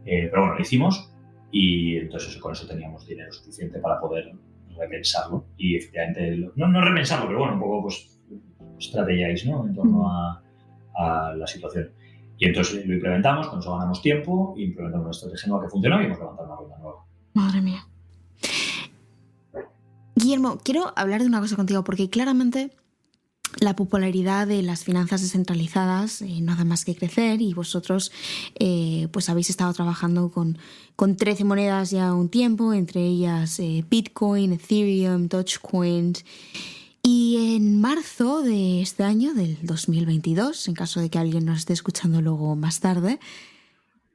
Pero bueno, lo hicimos y entonces con eso teníamos dinero suficiente para poder repensarlo y efectivamente, no repensarlo, pero bueno, un poco pues estrategiáis, ¿no? En torno a la situación. Y entonces lo implementamos, con eso ganamos tiempo, implementamos una estrategia nueva que funcionó y hemos levantado una ronda nueva. Madre mía. Guillermo, quiero hablar de una cosa contigo, porque claramente la popularidad de las finanzas descentralizadas no hace más que crecer y vosotros pues habéis estado trabajando con 13 monedas ya un tiempo, entre ellas Bitcoin, Ethereum, Dogecoin. Y en marzo de este año, del 2022, en caso de que alguien nos esté escuchando luego más tarde,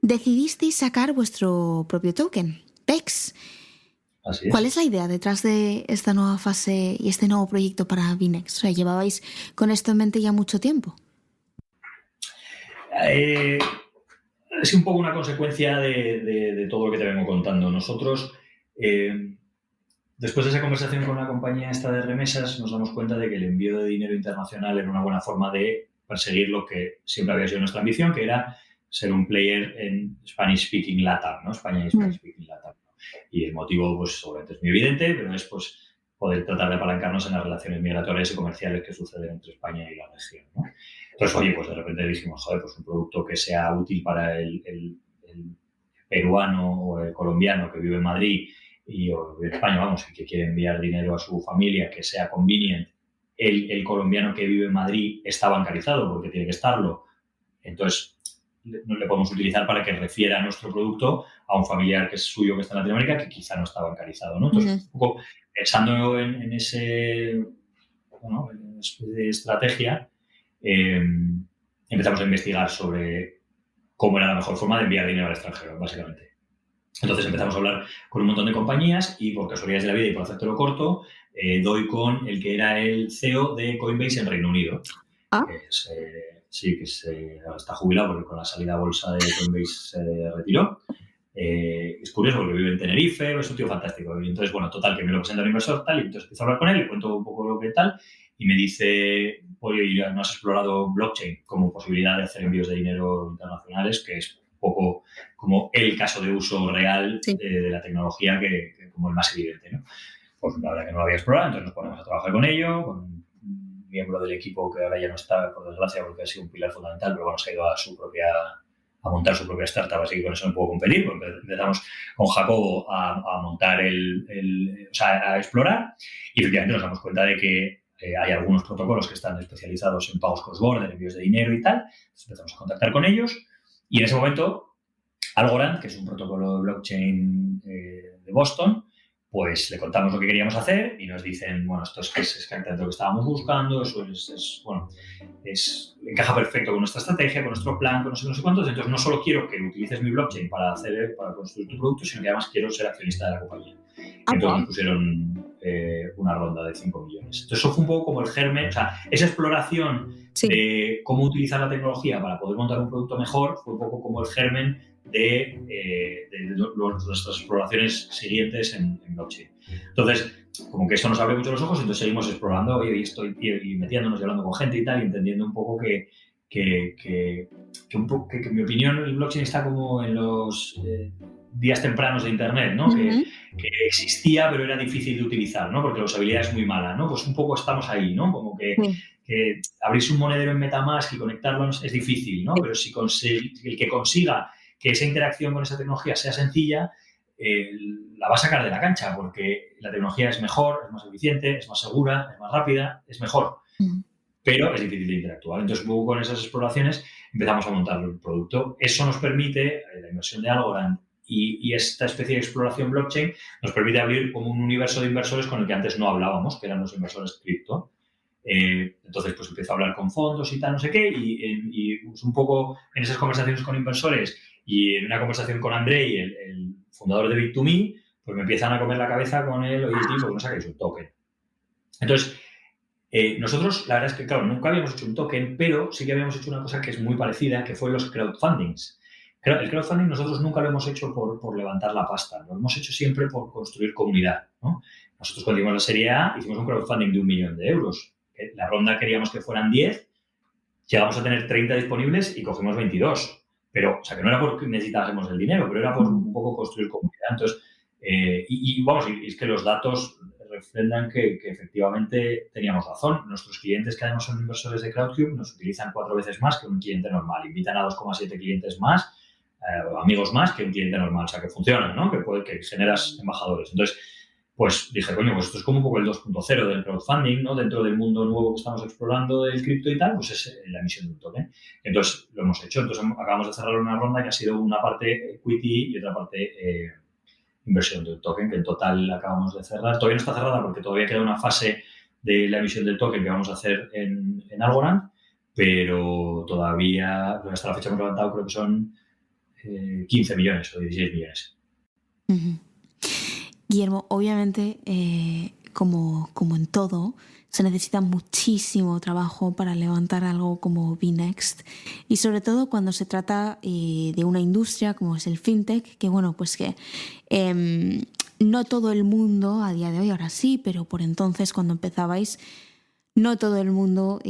decidisteis sacar vuestro propio token, PEX. Así es. ¿Cuál es la idea detrás de esta nueva fase y este nuevo proyecto para VNext? O sea, ¿llevabais con esto en mente ya mucho tiempo? Es un poco una consecuencia de todo lo que te vengo contando. Nosotros... Después de esa conversación con la compañía esta de remesas, nos damos cuenta de que el envío de dinero internacional era una buena forma de perseguir lo que siempre había sido nuestra ambición, que era ser un player en Spanish-speaking LATAM, ¿no? España y Spanish-speaking LATAM. Y el motivo, pues, obviamente es muy evidente, pero es, pues, poder tratar de apalancarnos en las relaciones migratorias y comerciales que suceden entre España y la región, ¿no? Entonces, oye, pues de repente dijimos, joder, pues un producto que sea útil para el peruano o el colombiano que vive en Madrid o en España, vamos, y que quiere enviar dinero a su familia, que sea convenient. El colombiano que vive en Madrid está bancarizado porque tiene que estarlo. Entonces, le podemos utilizar para que refiera nuestro producto a un familiar que es suyo, que está en Latinoamérica, que quizá no está bancarizado, ¿no? Entonces, un poco pensando en ese, bueno, en especie de estrategia, empezamos a investigar sobre cómo era la mejor forma de enviar dinero al extranjero, básicamente. Entonces empezamos a hablar con un montón de compañías y por casualidades de la vida y por hacértelo corto, doy con el que era el CEO de Coinbase en Reino Unido. Que está jubilado porque con la salida a bolsa de Coinbase se retiró. Es curioso porque vive en Tenerife, es un tío fantástico. Y entonces, bueno, total, que me lo presenta un inversor, tal, y entonces empiezo a hablar con él, le cuento un poco lo que tal, y me dice, oye, ¿no has explorado blockchain como posibilidad de hacer envíos de dinero internacionales? Que es un poco como el caso de uso real de la tecnología que como el más evidente, ¿no? Pues la verdad que no lo había explorado, entonces nos ponemos a trabajar con ello, con un miembro del equipo que ahora ya no está, por desgracia, porque ha sido un pilar fundamental, pero bueno, se ha ido a montar su propia startup, así que con eso no puedo competir, porque empezamos con Jacobo a montar o sea, a explorar, y efectivamente nos damos cuenta de que hay algunos protocolos que están especializados en pagos cross-border, envíos de dinero y tal. Entonces empezamos a contactar con ellos, y en ese momento Algorand, que es un protocolo de blockchain de Boston, pues le contamos lo que queríamos hacer y nos dicen, bueno, esto es exactamente lo que estábamos buscando, eso encaja perfecto con nuestra estrategia, con nuestro plan, con no sé cuántos. Entonces, no solo quiero que utilices mi blockchain para construir tu producto, sino que además quiero ser accionista de la compañía. Entonces nos pusieron una ronda de 5 millones. Entonces, eso fue un poco como el germen, o sea, esa exploración de cómo utilizar la tecnología para poder montar un producto mejor fue un poco como el germen de nuestras exploraciones siguientes en blockchain. Entonces, como que eso nos abre mucho los ojos, entonces seguimos explorando y metiéndonos y hablando con gente y tal, y entendiendo un poco que en mi opinión el blockchain está como en los días tempranos de Internet, ¿no? Uh-huh. Que existía, pero era difícil de utilizar, ¿no? Porque la usabilidad es muy mala, ¿no? Pues un poco estamos ahí, ¿no? Como que abrirse un monedero en MetaMask y conectarlo es difícil, ¿no? Pero si el que consiga que esa interacción con esa tecnología sea sencilla, la va a sacar de la cancha, porque la tecnología es mejor, es más eficiente, es más segura, es más rápida, es mejor. Uh-huh. Pero es difícil de interactuar. Entonces, luego con esas exploraciones empezamos a montar el producto. Eso nos permite, la inversión de Algorand y esta especie de exploración blockchain, nos permite abrir como un universo de inversores con el que antes no hablábamos, que eran los inversores cripto. Entonces, pues empiezo a hablar con fondos y tal, no sé qué, y pues un poco en esas conversaciones con inversores y en una conversación con Andrei, el fundador de Bit2Me, pues me empiezan a comer la cabeza con él, oye, tío, ¿por qué no sacáis un token? Entonces, nosotros, la verdad es que, claro, nunca habíamos hecho un token, pero sí que habíamos hecho una cosa que es muy parecida, que fue los crowdfundings. El crowdfunding nosotros nunca lo hemos hecho por levantar la pasta, lo hemos hecho siempre por construir comunidad, ¿no? Nosotros cuando hicimos la serie A, hicimos un crowdfunding de 1 millón de euros. La ronda queríamos que fueran 10, llegamos a tener 30 disponibles y cogimos 22. Pero, o sea, que no era porque necesitásemos el dinero, pero era por un poco construir comunidad. Entonces, y es que los datos refrendan que efectivamente teníamos razón. Nuestros clientes, que además son inversores de Crowdcube, nos utilizan 4 veces más que un cliente normal. Invitan a 2,7 clientes más, amigos más que un cliente normal. O sea, que funcionan, ¿no? Que generas embajadores. Entonces, pues dije, coño, pues esto es como un poco el 2.0 del crowdfunding, ¿no? Dentro del mundo nuevo que estamos explorando del cripto y tal, pues es la emisión de un token. Entonces, lo hemos hecho. Entonces, acabamos de cerrar una ronda que ha sido una parte equity y otra parte inversión de un token, que en total acabamos de cerrar. Todavía no está cerrada porque todavía queda una fase de la emisión del token que vamos a hacer en Algorand, pero todavía, hasta la fecha hemos levantado, creo que son 15 millones o 16 millones. Uh-huh. Guillermo, obviamente, como en todo, se necesita muchísimo trabajo para levantar algo como Bnext, y sobre todo cuando se trata de una industria como es el fintech, que bueno, pues que no todo el mundo a día de hoy, ahora sí, pero por entonces cuando empezabais, no todo el mundo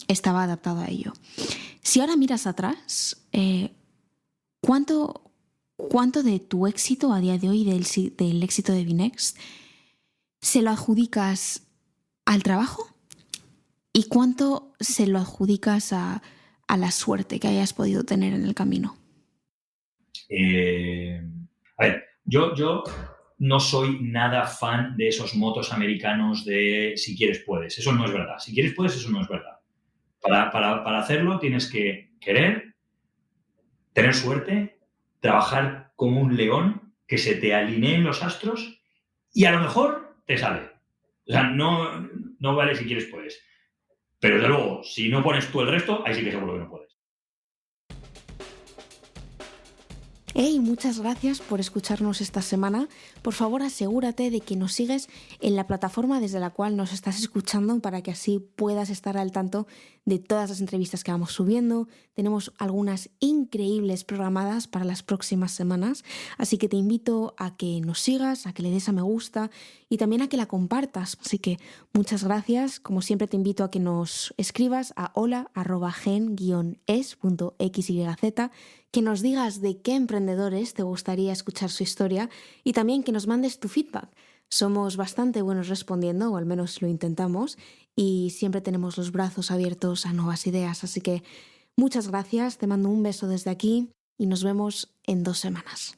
estaba adaptado a ello. Si ahora miras atrás, ¿cuánto de tu éxito a día de hoy, del éxito de Bnext, se lo adjudicas al trabajo? ¿Y cuánto se lo adjudicas a la suerte que hayas podido tener en el camino? A ver, yo no soy nada fan de esos motos americanos de si quieres puedes. Eso no es verdad. Si quieres puedes, eso no es verdad. Para hacerlo tienes que querer, tener suerte, trabajar como un león, que se te alineen los astros y a lo mejor te sale. O sea, no vale si quieres puedes. Pero desde luego, si no pones tú el resto, ahí sí que seguro que no puedes. Hey, muchas gracias por escucharnos esta semana. Por favor, asegúrate de que nos sigues en la plataforma desde la cual nos estás escuchando para que así puedas estar al tanto de todas las entrevistas que vamos subiendo. Tenemos algunas increíbles programadas para las próximas semanas, así que te invito a que nos sigas, a que le des a me gusta y también a que la compartas. Así que muchas gracias. Como siempre, te invito a que nos escribas a hola@gen-es.xyz, que nos digas de qué emprendedores te gustaría escuchar su historia y también que nos mandes tu feedback. Somos bastante buenos respondiendo, o al menos lo intentamos, y siempre tenemos los brazos abiertos a nuevas ideas. Así que Muchas gracias, te mando un beso desde aquí y nos vemos en 2 semanas.